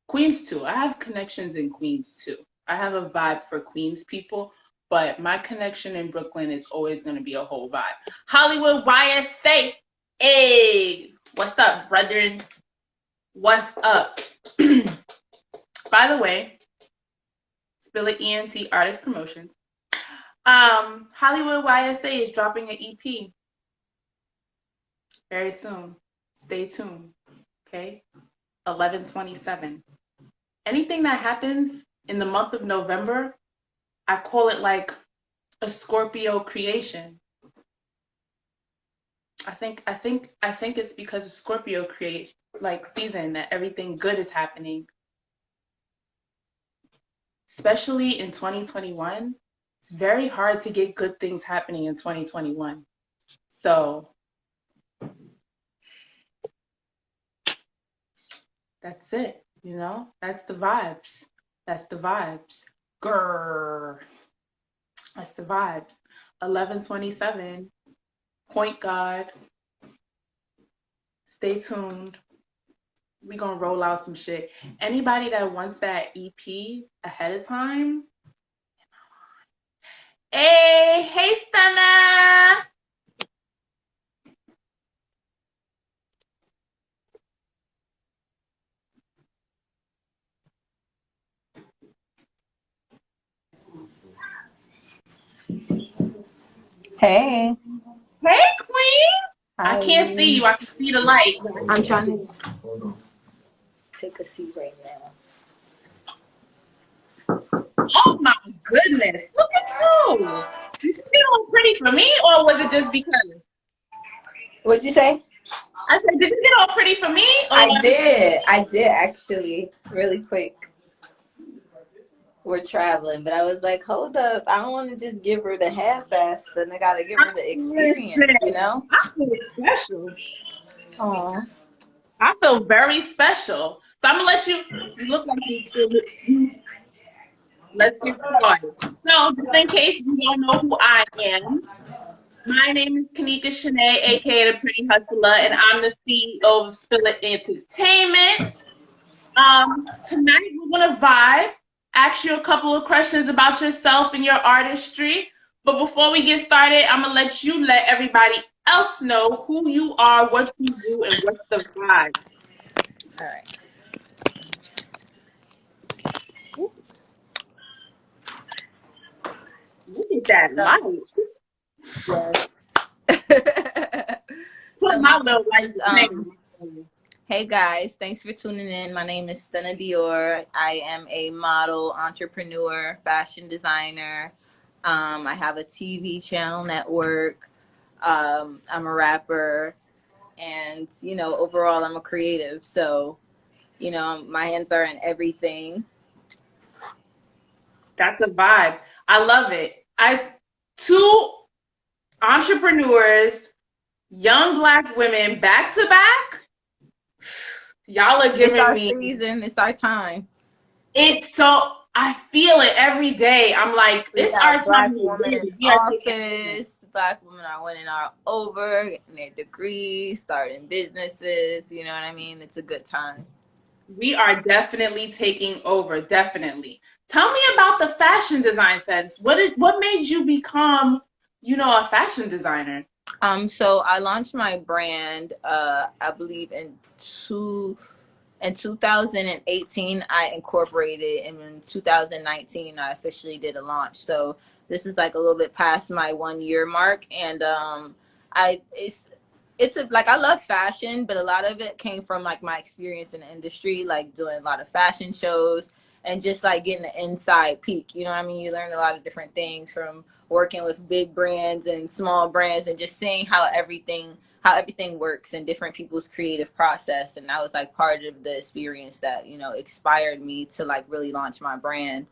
Queens too. I have connections in Queens too. I have a vibe for Queens people, but my connection in Brooklyn is always going to be a whole vibe. Hollywood YSA. Hey, what's up, brethren? What's up? By the way, Spill It ENT Artist Promotions. Hollywood YSA is dropping an EP very soon. Stay tuned. Okay? 11/27. Anything that happens in the month of November, I call it like a Scorpio creation. I think it's because of Scorpio create like season that everything good is happening. Especially in 2021, it's very hard to get good things happening in 2021. So that's it, That's the vibes. That's the vibes. Grrr. That's the vibes. 11/27. Point God. Stay tuned. We gonna roll out some shit. Anybody that wants that EP ahead of time. Hey, Stunna. Hey. Hey, Queen. I Hi. can't see you. I can see the light. I'm trying to take a seat right now. Oh my goodness. Look at you. Did you get all pretty for me, or was it just because? What'd you say? I said, did you get all pretty for me, or? I did. I did actually. Really quick. We're traveling, but I was like, hold up. I don't want to just give her the half-ass, then I gotta give her the experience, you Listen, know? I feel special. Oh. I feel very special. So I'm gonna let you. You look like you. Let's get started. So, just in case you don't know who I am, my name is Kanika Shanae, aka the Pretty Hustler, and I'm the CEO of Spill It Entertainment. Tonight we're gonna vibe, ask you a couple of questions about yourself and your artistry. But before we get started, I'm gonna let you let everybody else know who you are, what you do, and what's the vibe. All right. Look at that light. So, yes. Put So my my little name light is flame. hey guys, thanks for tuning in. My name is Stunna Dior. I am a model, entrepreneur, fashion designer. I have a TV channel network. I'm a rapper, and overall, I'm a creative. So, my hands are in everything. That's a vibe. I love it. As two entrepreneurs, young Black women, back to back, y'all are It's giving our me season. It's our time. it. So I feel it every day. I'm like, We it's our have time Black to women in win. We are taking over. office. Black women are winning our over, getting their degrees, starting businesses. You know what I mean? It's a good time. We are definitely taking over. Definitely. Tell me about the fashion design sense. What made you become, a fashion designer? So I launched my brand, I believe in 2018 I incorporated, and in 2019 I officially did a launch. So this is like a little bit past my 1 year mark, and I like I love fashion, but a lot of it came from like my experience in the industry, like doing a lot of fashion shows and just like getting an inside peek. You know what I mean? You learn a lot of different things from working with big brands and small brands, and just seeing how everything works in different people's creative process. And that was like part of the experience that inspired me to like really launch my brand.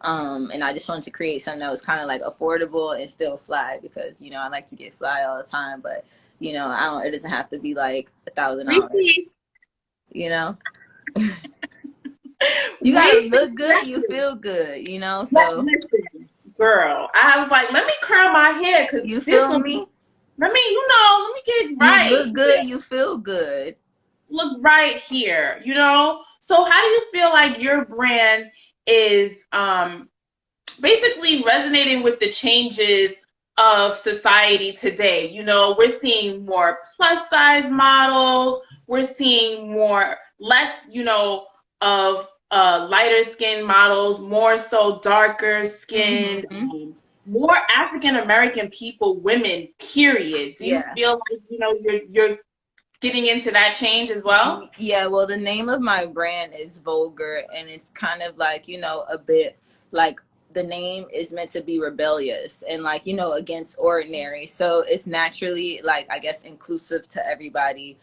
And I just wanted to create something that was kind of like affordable and still fly, because I like to get fly all the time, but I don't. It doesn't have to be like $1,000. Repeat. You know, you gotta Repeat. look good. You feel good. So Listen, girl, I was like, let me curl my hair because you this feel gonna be. me. Let me get You right. look good. You feel good. Look right here. So how do you feel like your brand is basically resonating with the changes of society today? We're seeing more plus size models. We're seeing less, of lighter skinned models, more so darker skinned, Hmm. more African American people, women, period. Do you Yeah. feel like, you're getting into that change as well? Yeah, well, the name of my brand is Vulgar, and it's kind of like, a bit like the name is meant to be rebellious and like, against ordinary. So it's naturally like, I guess, inclusive to everybody,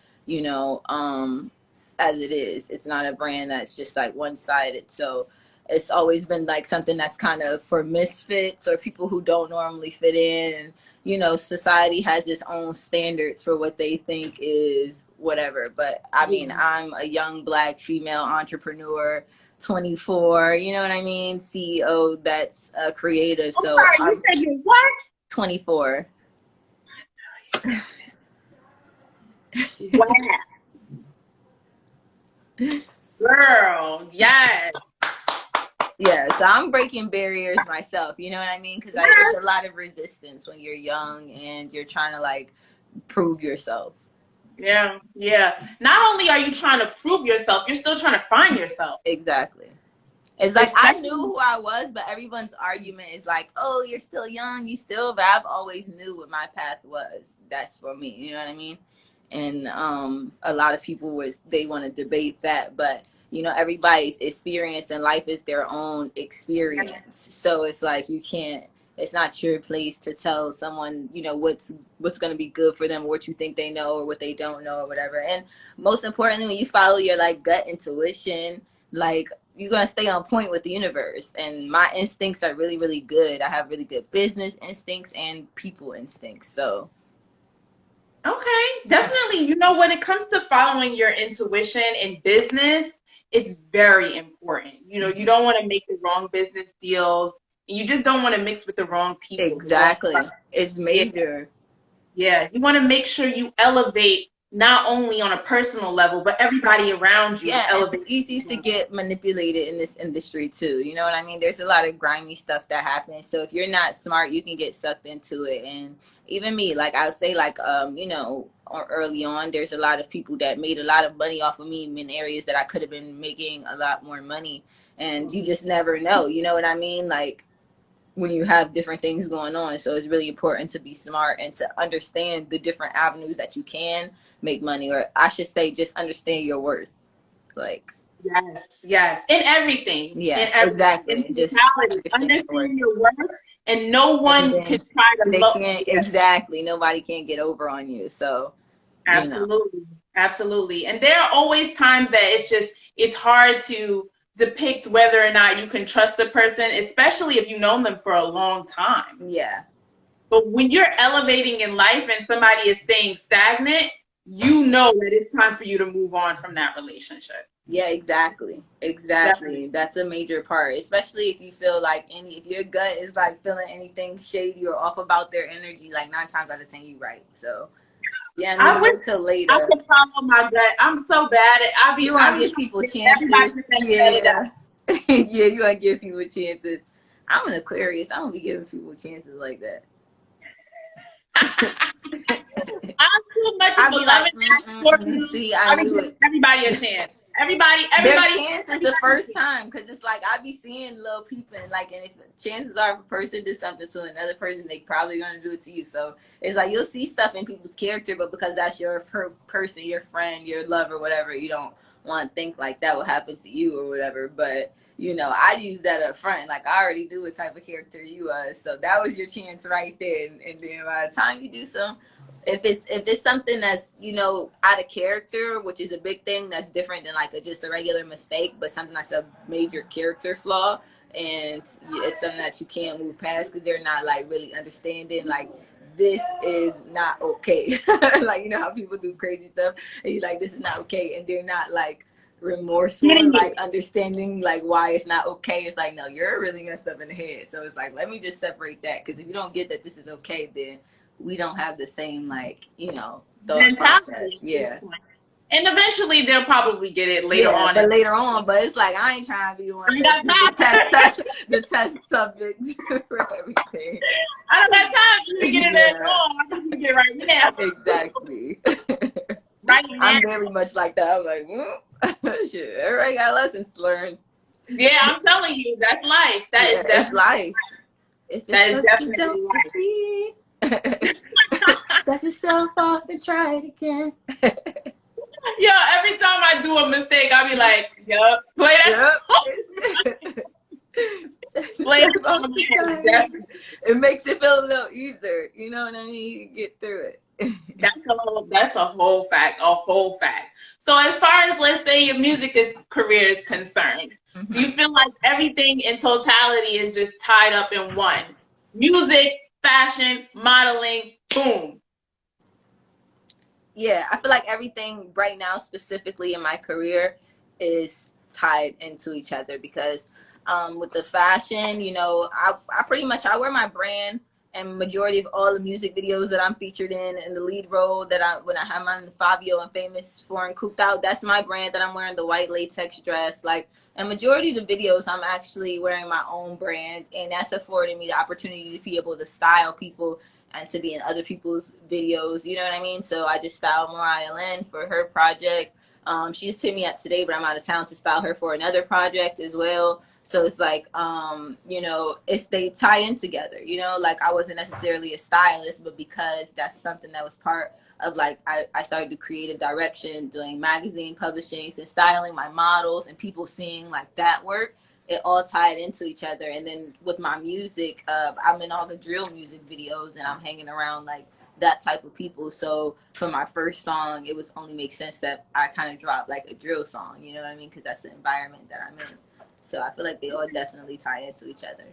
as it is. It's not a brand that's just like one-sided. So it's always been like something that's kind of for misfits or people who don't normally fit in. And society has its own standards for what they think is whatever. But I mean, I'm a young Black female entrepreneur, 24, you know what I mean? CEO that's a creative. I'm So sorry, you I'm said you're what? 24. Wow. Girl, yes. Yeah, so I'm breaking barriers myself, you know what I mean? Because it's a lot of resistance when you're young and you're trying to like prove yourself. Yeah, yeah. Not only are you trying to prove yourself, you're still trying to find yourself. Exactly. It's like I knew Especially, who I was, but everyone's argument is like, "Oh, you're still young, you still." But I've always knew what my path was. That's for me. You know what I mean? And a lot of people they want to debate that, but you know, everybody's experience in life is their own experience. So it's like you can't. It's not your place to tell someone, you know, what's going to be good for them, or what you think they know, or what they don't know, or whatever. And most importantly, when you follow your like gut intuition, like you're gonna stay on point with the universe. And my instincts are really, really good. I have really good business instincts and people instincts. So okay, definitely. You know, when it comes to following your intuition in business, it's very important. You know, you don't want to make the wrong business deals. You just don't want to mix with the wrong people, the wrong exactly, crowd. it's Yeah, major. yeah. You want to make sure you elevate not only on a personal level, but everybody around you Yeah, and it's elevates easy as to well. get manipulated in this industry too. You know what I mean? There's a lot of grimy stuff that happens. So if you're not smart, you can get sucked into it. And even me, like I would say, like you know, early on, there's a lot of people that made a lot of money off of me in areas that I could have been making a lot more money. And you just never know. You know what I mean? Like when you have different things going on. So it's really important to be smart and to understand the different avenues that you can make money, or I should say, just understand your worth. Like, Yes, yes. In yeah, everything, in exactly. Just totality. understand your worth. Understand your worth, and no And one can then try to they look. can't, Yeah, exactly, nobody can get over on you. So, you know, absolutely, absolutely. And there are always times that it's hard to depict whether or not you can trust a person, especially if you've known them for a long time. yeah. But when you're elevating in life and somebody is staying stagnant, you know that it's time for you to move on from that relationship. Yeah, exactly. Definitely. Exactly. That's a major part, especially if you feel like if your gut is like feeling anything shady or off about their energy, like 9 times out of 10, you right. So, yeah, and I then wish wait till I later. could follow my gut. I'm so bad at You I want to be give trying people to get everybody chances. to set it Yeah. Yeah, you want to give people chances. I'm an Aquarius. I don't be giving people chances like that. I'm too much of I'd a be like, loving Scorpio. see, I I be knew giving it. everybody a chance. Their chance is the Everybody a first chance. time, because it's like I be seeing little people, and like, and if chances are if a person do something to another person, they probably gonna do it to you. So it's like you'll see stuff in people's character, but because that's your person, your friend, your lover, whatever, you don't want to think like that will happen to you or whatever. But you know, I use that up front. Like I already knew what type of character you are, so that was your chance right there. And then by the time you do some, if it's something that's, you know, out of character, which is a big thing, that's different than like just a regular mistake, but something that's a major character flaw, and it's something that you can't move past because they're not like really understanding like this is not okay. Like, you know how people do crazy stuff and you're like, this is not okay, and they're not like remorseful and Getting like it. understanding like why it's not okay. It's like, no, you're really messed up in the head. So it's like, let me just separate that, because if you don't get that this is okay, then we don't have the same, like, you know, thought process. Mentality at this Yeah. point. And eventually they'll probably get it later Yeah, on. but And later on, but it's like I ain't trying to be the I one ain't to got be the time. test subject for everything. I don't got time for you to get it at Yeah, all. I need to get it right now. exactly. Right now. I'm very much like that. I'm like, shit, everybody got lessons to learn. Yeah, I'm telling you, that's life. Yeah, it's life. If it That is hurts, you definitely don't life. succeed. Dust yourself off and try it again. Yo, every time I do a mistake, I'll be like, yup, play that Yep. song. Play that song again. Definitely. It makes it feel a little easier. You know what I mean? You get through it. That's a whole fact, a whole fact. So as far as let's say your career is concerned, do you Mhm. feel like everything in totality is just tied up in one? Music, fashion, modeling, boom. Yeah, I feel like everything right now, specifically in my career, is tied into each other because with the fashion, you know, I pretty much I wear my brand, and majority of all the music videos that I'm featured in the lead role that when I have on the Fabio and Famous for and Cooped Out, that's my brand that I'm wearing, the white latex dress. Like, and majority of the videos I'm actually wearing my own brand, and that's affording me the opportunity to be able to style people and to be in other people's videos, you know what I mean? So I just styled Mariah Lynn for her project. She just hit me up today, but I'm out of town to style her for another project as well. So it's like, you know, they tie in together, you know, like I wasn't necessarily a stylist, but because that's something that was part of, like, I started to creative direction, doing magazine publishing and styling my models, and people seeing like that work, it all tied into each other. And then with my music, I'm in all the drill music videos, and I'm hanging around like that type of people. So for my first song, it was only make sense that I kind of drop like a drill song, you know what I mean? Because that's the environment that I'm in. So I feel like they all definitely tie into each other.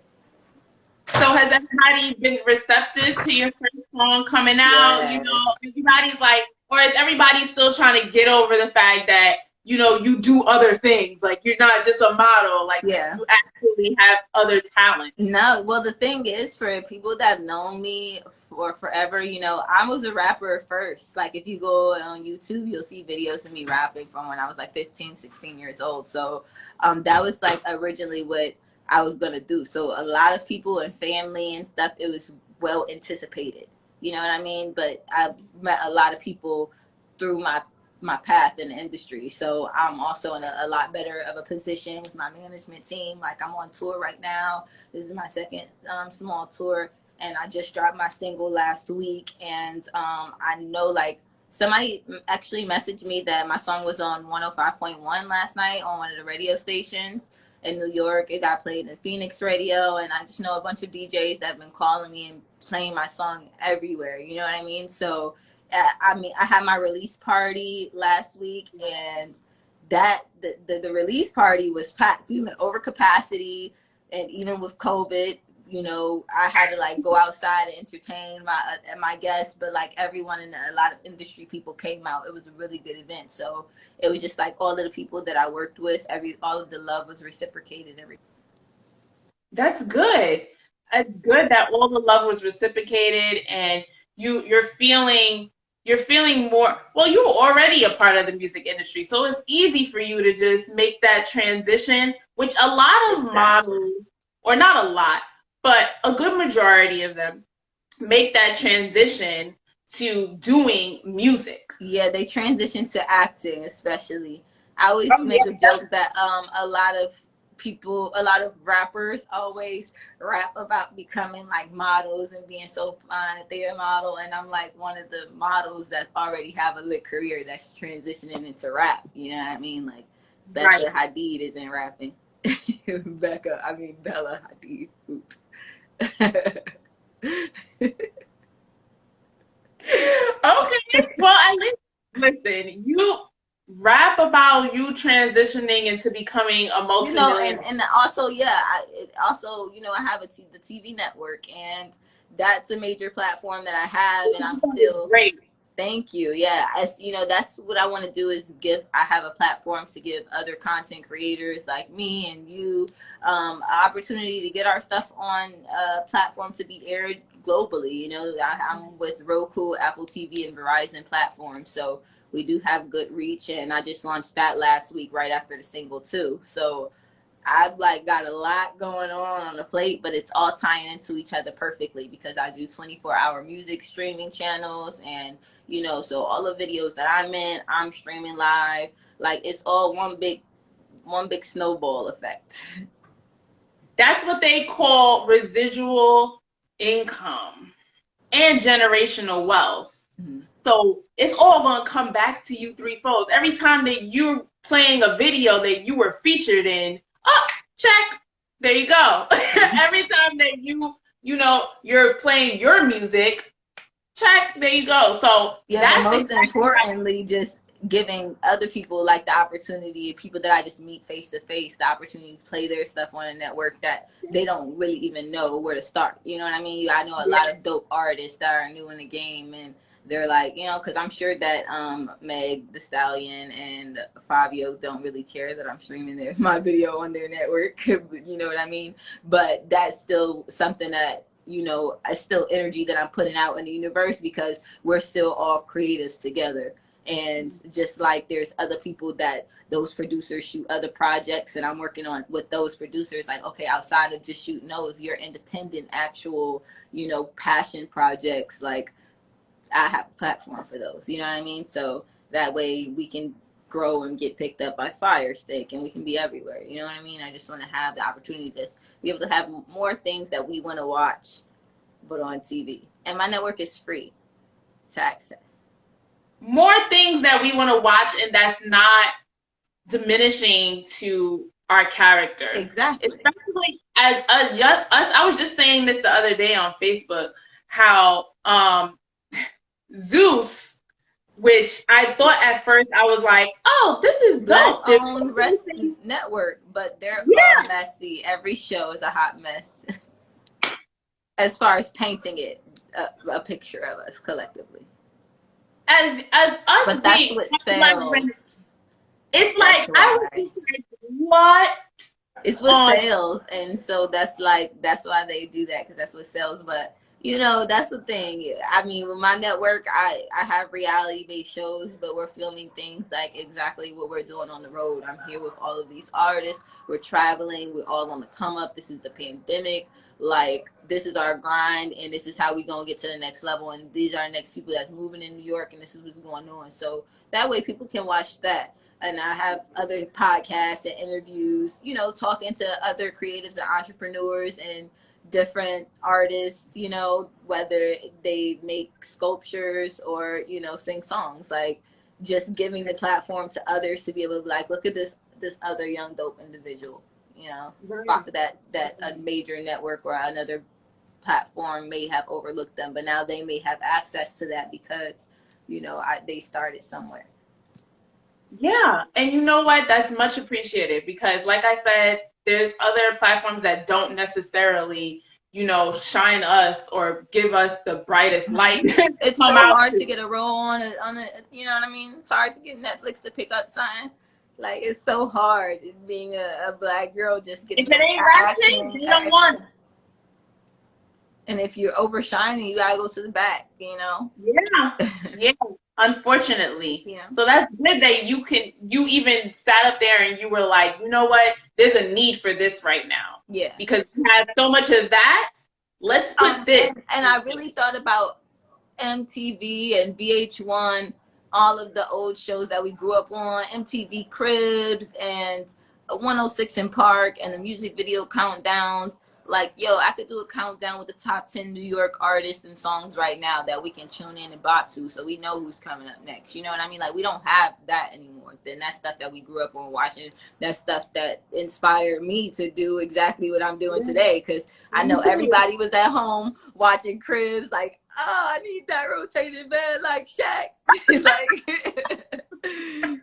So has everybody been receptive to your first song coming out? You Yeah. know, everybody's like, or is everybody still trying to get over the fact that, you know, you do other things? Like, you're not just a model, like Yeah. you actually have other talent. No, well, the thing is, for people that have known me for forever, you know, I was a rapper first. Like, if you go on YouTube, you'll see videos of me rapping from when I was like 15, 16 years old. So that was like originally what I was going to do. So a lot of people and family and stuff, it was well anticipated. You know what I mean? But I met a lot of people through my path in the industry. So I'm also in a lot better of a position with my management team. Like, I'm on tour right now. This is my second small tour, and I just dropped my single last week. And I know, like, somebody actually messaged me that my song was on 105.1 last night on one of the radio stations in New York. It got played in Phoenix radio, and I just know a bunch of DJs that have been calling me and playing my song everywhere. You know what I mean? So I mean, I had my release party last week, and that the release party was packed. We went over capacity, and even with COVID, you know, I had to like go outside and entertain my guests, but like everyone and a lot of industry people came out. It was a really good event. So it was just like all of the people that I worked with, all of the love was reciprocated. That's good. It's good that all the love was reciprocated, and you're feeling more, well, you were already a part of the music industry, so it's easy for you to just make that transition, which a lot of models, or not a lot, but a good majority of them make that transition to doing music. Yeah, they transition to acting, especially. I always make a joke that a lot of rappers always rap about becoming like models and being so fine that they're a model, and I'm like one of the models that already have a lit career that's transitioning into rap. You know what I mean? Like, Becca Hadid is in rapping. Bella Hadid. Oops. Okay, well, at least listen, you rap about you transitioning into becoming a multi-millionaire. You know, and also, yeah, also, you know, I have the TV network, and that's a major platform that I have, and I'm still great. Thank you. Yeah, as you know, that's what I want to do, is I have a platform to give other content creators like me and you opportunity to get our stuff on a platform to be aired globally. You know, I'm with Roku, Apple TV, and Verizon platforms, so we do have good reach, and I just launched that last week right after the single too. So I've like got a lot going on the plate, but it's all tying into each other perfectly because I do 24-hour music streaming channels, and you know, so all the videos that I'm in, I'm streaming live. Like, it's all one big snowball effect. That's what they call residual income and generational wealth. Mm-hmm. So it's all going to come back to you threefold. Every time that you're playing a video that you were featured in, check, there you go. Every time that you know, you're playing your music, check, there you go. So yeah, that's most importantly, just giving other people like the opportunity, people that I just meet face to face, the opportunity to play their stuff on a network that they don't really even know where to start. You know what I mean? I know a lot of dope artists that are new in the game, and they're like, you know, because I'm sure that Meg the Stallion and Fabio don't really care that I'm streaming my video on their network. You know what I mean? But that's still something that, you know, it's still energy that I'm putting out in the universe, because we're still all creatives together. And just like there's other people that those producers shoot other projects, and I'm working on with those producers, like, okay, outside of just shooting those, your independent, actual, you know, passion projects, like, I have a platform for those, you know what I mean? So that way we can grow and get picked up by Fire Stick, and we can be everywhere. You know what I mean? I just want to have the opportunity to be able to have more things that we want to watch, but on TV. And my network is free to access. More things that we want to watch, and that's not diminishing to our character. Exactly. Especially as us. I was just saying this the other day on Facebook, how Zeus, which I thought at first I was like, oh, this is dope. Black owned wrestling network, but they're all messy. Every show is a hot mess. As far as painting it, a picture of us collectively. As us, but that's what sells. It's like I was like, what? It's what sells, and so that's why they do that, because that's what sells. But you know, that's the thing. I mean, with my network, I have reality-based shows, but we're filming things like exactly what we're doing on the road. I'm here with all of these artists. We're traveling. We're all on the come up. This is the pandemic. Like, this is our grind, and this is how we gonna get to the next level. And these are the next people that's moving in New York, and this is what's going on. So that way people can watch that. And I have other podcasts and interviews, you know, talking to other creatives and entrepreneurs and different artists, you know, whether they make sculptures or, you know, sing songs, like just giving the platform to others to be able to be like, look at this other young dope individual, you know, that a major network or another platform may have overlooked them, but now they may have access to that because, you know, they started somewhere. Yeah, and you know what? That's much appreciated, because like I said, there's other platforms that don't necessarily, you know, shine us or give us the brightest light. It's so hard to get a role on a, you know what I mean? It's hard to get Netflix to pick up something. Like, it's so hard being a black girl, just getting if it ain't acting, you don't want. And if you're overshining, you gotta go to the back, you know? Yeah. Unfortunately. Yeah. So that's good that you even sat up there and you were like, you know what? There's a need for this right now. Yeah. Because you have so much of that. Let's put this. And I really thought about MTV and VH1, all of the old shows that we grew up on, MTV Cribs and 106 in Park and the music video countdowns. Like, yo, I could do a countdown with the top 10 New York artists and songs right now that we can tune in and bop to, so we know who's coming up next. You know what I mean? Like, we don't have that anymore. Then that's stuff that we grew up on watching. That's stuff that inspired me to do exactly what I'm doing today, because I know everybody was at home watching Cribs, like, oh, I need that rotating bed like Shaq. Like,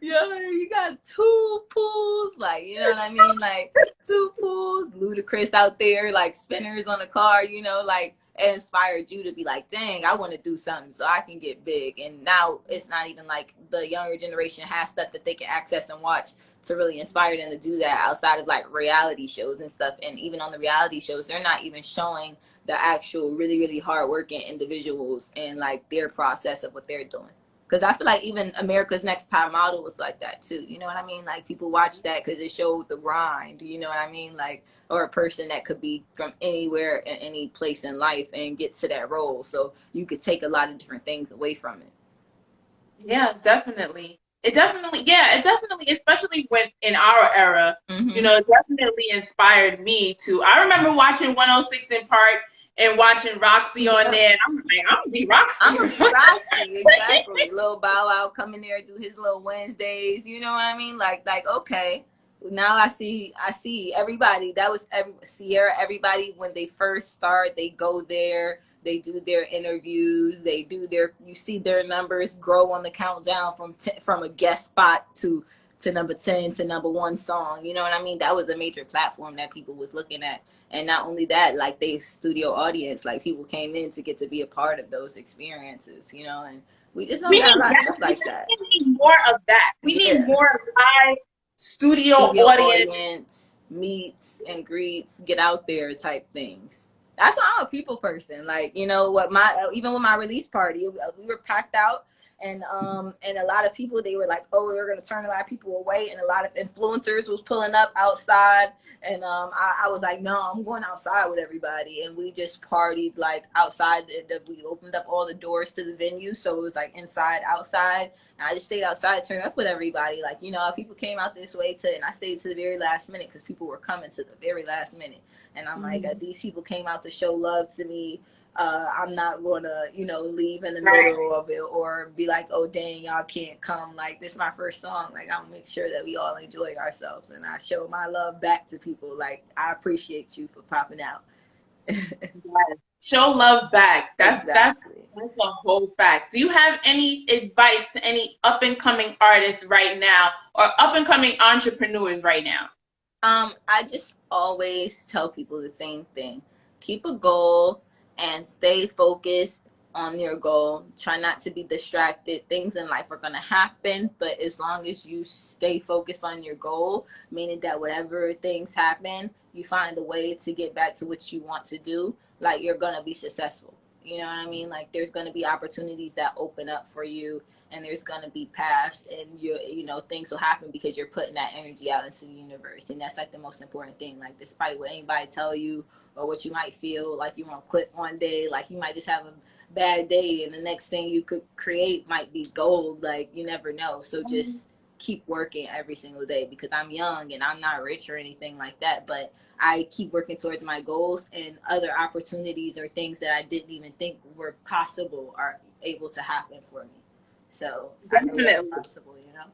yo, you got 2 pools, like, you know what I mean? Like, 2 pools, Ludacris out there, like spinners on the car, you know, like, it inspired you to be like, dang, I want to do something so I can get big. And now it's not even like the younger generation has stuff that they can access and watch to really inspire them to do that outside of like reality shows and stuff. And even on the reality shows, they're not even showing the actual really, really hardworking individuals and like their process of what they're doing. Because I feel like even America's Next Top Model was like that too. You know what I mean? Like, people watch that because it showed the grind. You know what I mean? Like, or a person that could be from anywhere in any place in life and get to that role. So you could take a lot of different things away from it. Yeah, definitely. It definitely, especially when in our era, you know, it definitely inspired me to. I remember watching 106 in Park and watching Roxy on there, and I'm like, I'm gonna be Roxy. I'm gonna be Roxy, exactly. Little Bow Wow come in there, do his little Wednesdays. You know what I mean? Like, okay, now I see everybody. That was Sierra. Everybody, when they first start, they go there. They do their interviews. They do you see their numbers grow on the countdown from a guest spot to number 10 to number 1 song. You know what I mean? That was a major platform that people was looking at. And not only that, like, they studio audience, like, people came in to get to be a part of those experiences, you know, and we just don't have a lot of stuff like that. We need more of that. We need more live studio audience meets and greets, get out there type things. That's why I'm a people person. Like, you know what, even with my release party, we were packed out. And a lot of people, they were like, oh, they're gonna turn a lot of people away, and a lot of influencers was pulling up outside, and I was like, no, I'm going outside with everybody, and we just partied like outside. We opened up all the doors to the venue, so it was like inside, outside, and I just stayed outside, turned up with everybody. Like, you know, people came out this way and I stayed to the very last minute because people were coming to the very last minute, and I'm like, these people came out to show love to me. I'm not gonna, you know, leave in the middle of it or be like, oh dang, y'all can't come. Like, this is my first song. Like, I'm gonna make sure that we all enjoy ourselves, and I show my love back to people. Like, I appreciate you for popping out. Yes. Show love back. That's a whole fact. Do you have any advice to any up and coming artists right now, or up and coming entrepreneurs right now? I just always tell people the same thing. Keep a goal and stay focused on your goal. Try not to be distracted. Things in life are going to happen, but as long as you stay focused on your goal, meaning that whatever things happen, you find a way to get back to what you want to do, like, you're going to be successful. You know what I mean? Like, there's going to be opportunities that open up for you, and there's going to be paths, and you know, things will happen because you're putting that energy out into the universe. And that's like the most important thing. Like, despite what anybody tell you or what you might feel like you want to quit one day, like, you might just have a bad day and the next thing you could create might be gold. Like, you never know. So just keep working every single day, because I'm young and I'm not rich or anything like that, but I keep working towards my goals, and other opportunities or things that I didn't even think were possible are able to happen for me. So I know that's possible, you know?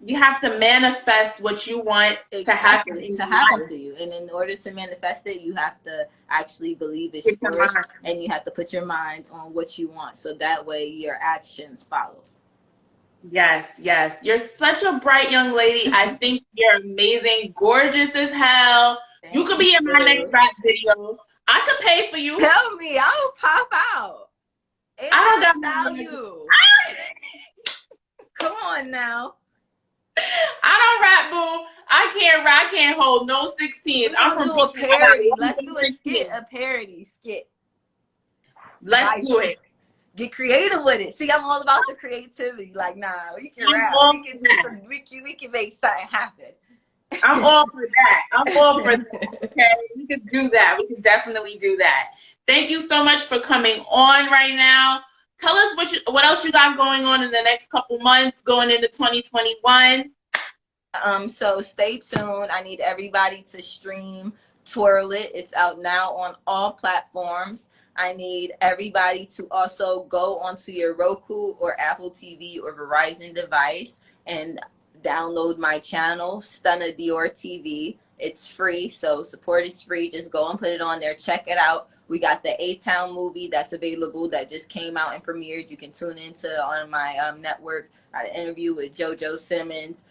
You have to manifest what you want to happen to you. And in order to manifest it, you have to actually believe it's yours, and you have to put your mind on what you want, so that way your actions follow. Yes, yes. You're such a bright young lady. I think you're amazing, gorgeous as hell. You could be in my next rap video. I could pay for you. Tell me, I'll pop out. I don't got you. Come on now. I don't rap, boo. I can't rap. I can't hold no 16s. I'm gonna do a parody. Let's do a skit, a parody skit. Let's do it. Get creative with it. See, I'm all about the creativity. Like, nah, we can rap. We can do some. We can make something happen. I'm all for that. I'm all for that. Okay, we can do that. We can definitely do that. Thank you so much for coming on right now. Tell us what else you got going on in the next couple months, going into 2021. So stay tuned. I need everybody to stream Twirl It. It's out now on all platforms. I need everybody to also go onto your Roku or Apple TV or Verizon device and download my channel, Stunna Dior TV. It's free, so support is free. Just go and put it on there. Check it out. We got the A-Town movie that's available that just came out and premiered. You can tune into on my network. I had an interview with JoJo Simmons,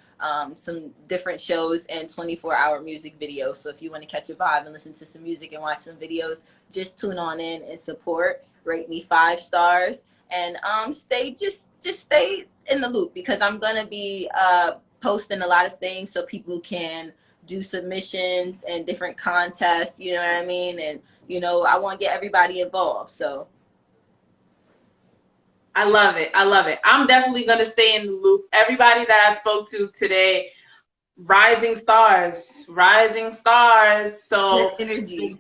some different shows, and 24-hour music videos. So if you want to catch a vibe and listen to some music and watch some videos, just tune on in and support. Rate me 5 stars, and stay in the loop, because I'm gonna be posting a lot of things so people can do submissions and different contests. You know what I mean? And you know, I want to get everybody involved. So I love it. I love it. I'm definitely going to stay in the loop. Everybody that I spoke to today, rising stars, rising stars. So energy.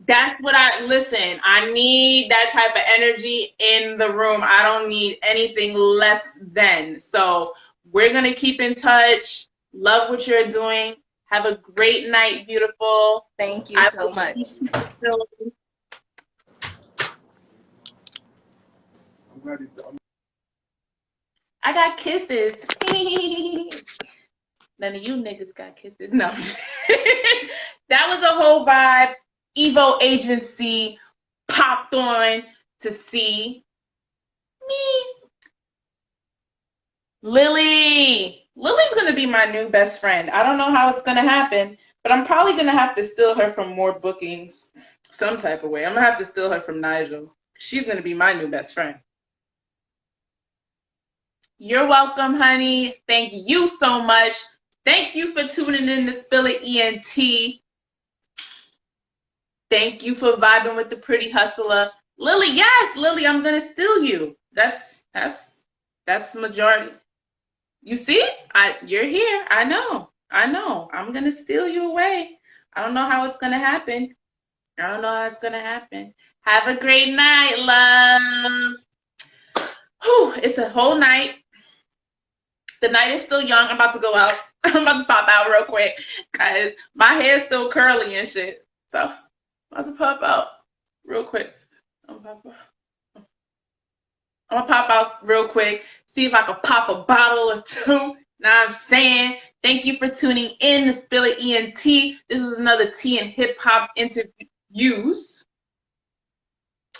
That's what listen, I need that type of energy in the room. I don't need anything less than. So we're going to keep in touch. Love what you're doing. Have a great night, beautiful. Thank you so much. I got kisses. None of you niggas got kisses. No. That was a whole vibe. Evo Agency popped on to see me. Lily's going to be my new best friend. I don't know how it's going to happen, but I'm probably going to have to steal her from more bookings some type of way. I'm going to have to steal her from Nigel. She's going to be my new best friend. You're welcome, honey. Thank you so much. Thank you for tuning in to Spill It ENT. Thank you for vibing with the pretty hustler. Lily, yes, Lily, I'm going to steal you. That's That's majority. You see? You're here. I know. I'm gonna steal you away. I don't know how it's gonna happen. Have a great night, love. Whew, it's a whole night. The night is still young. I'm about to go out. I'm about to pop out real quick because my hair's still curly and shit. So I'm about to pop out real quick. I'm gonna pop out real quick, see if I can pop a bottle or two. Now I'm saying, thank you for tuning in to Spill It ENT. This was another tea and hip hop interviews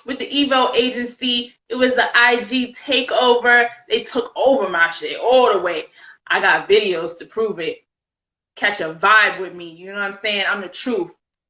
with the Evo agency. It was the IG takeover. They took over my shit all the way. I got videos to prove it. Catch a vibe with me. You know what I'm saying? I'm the truth.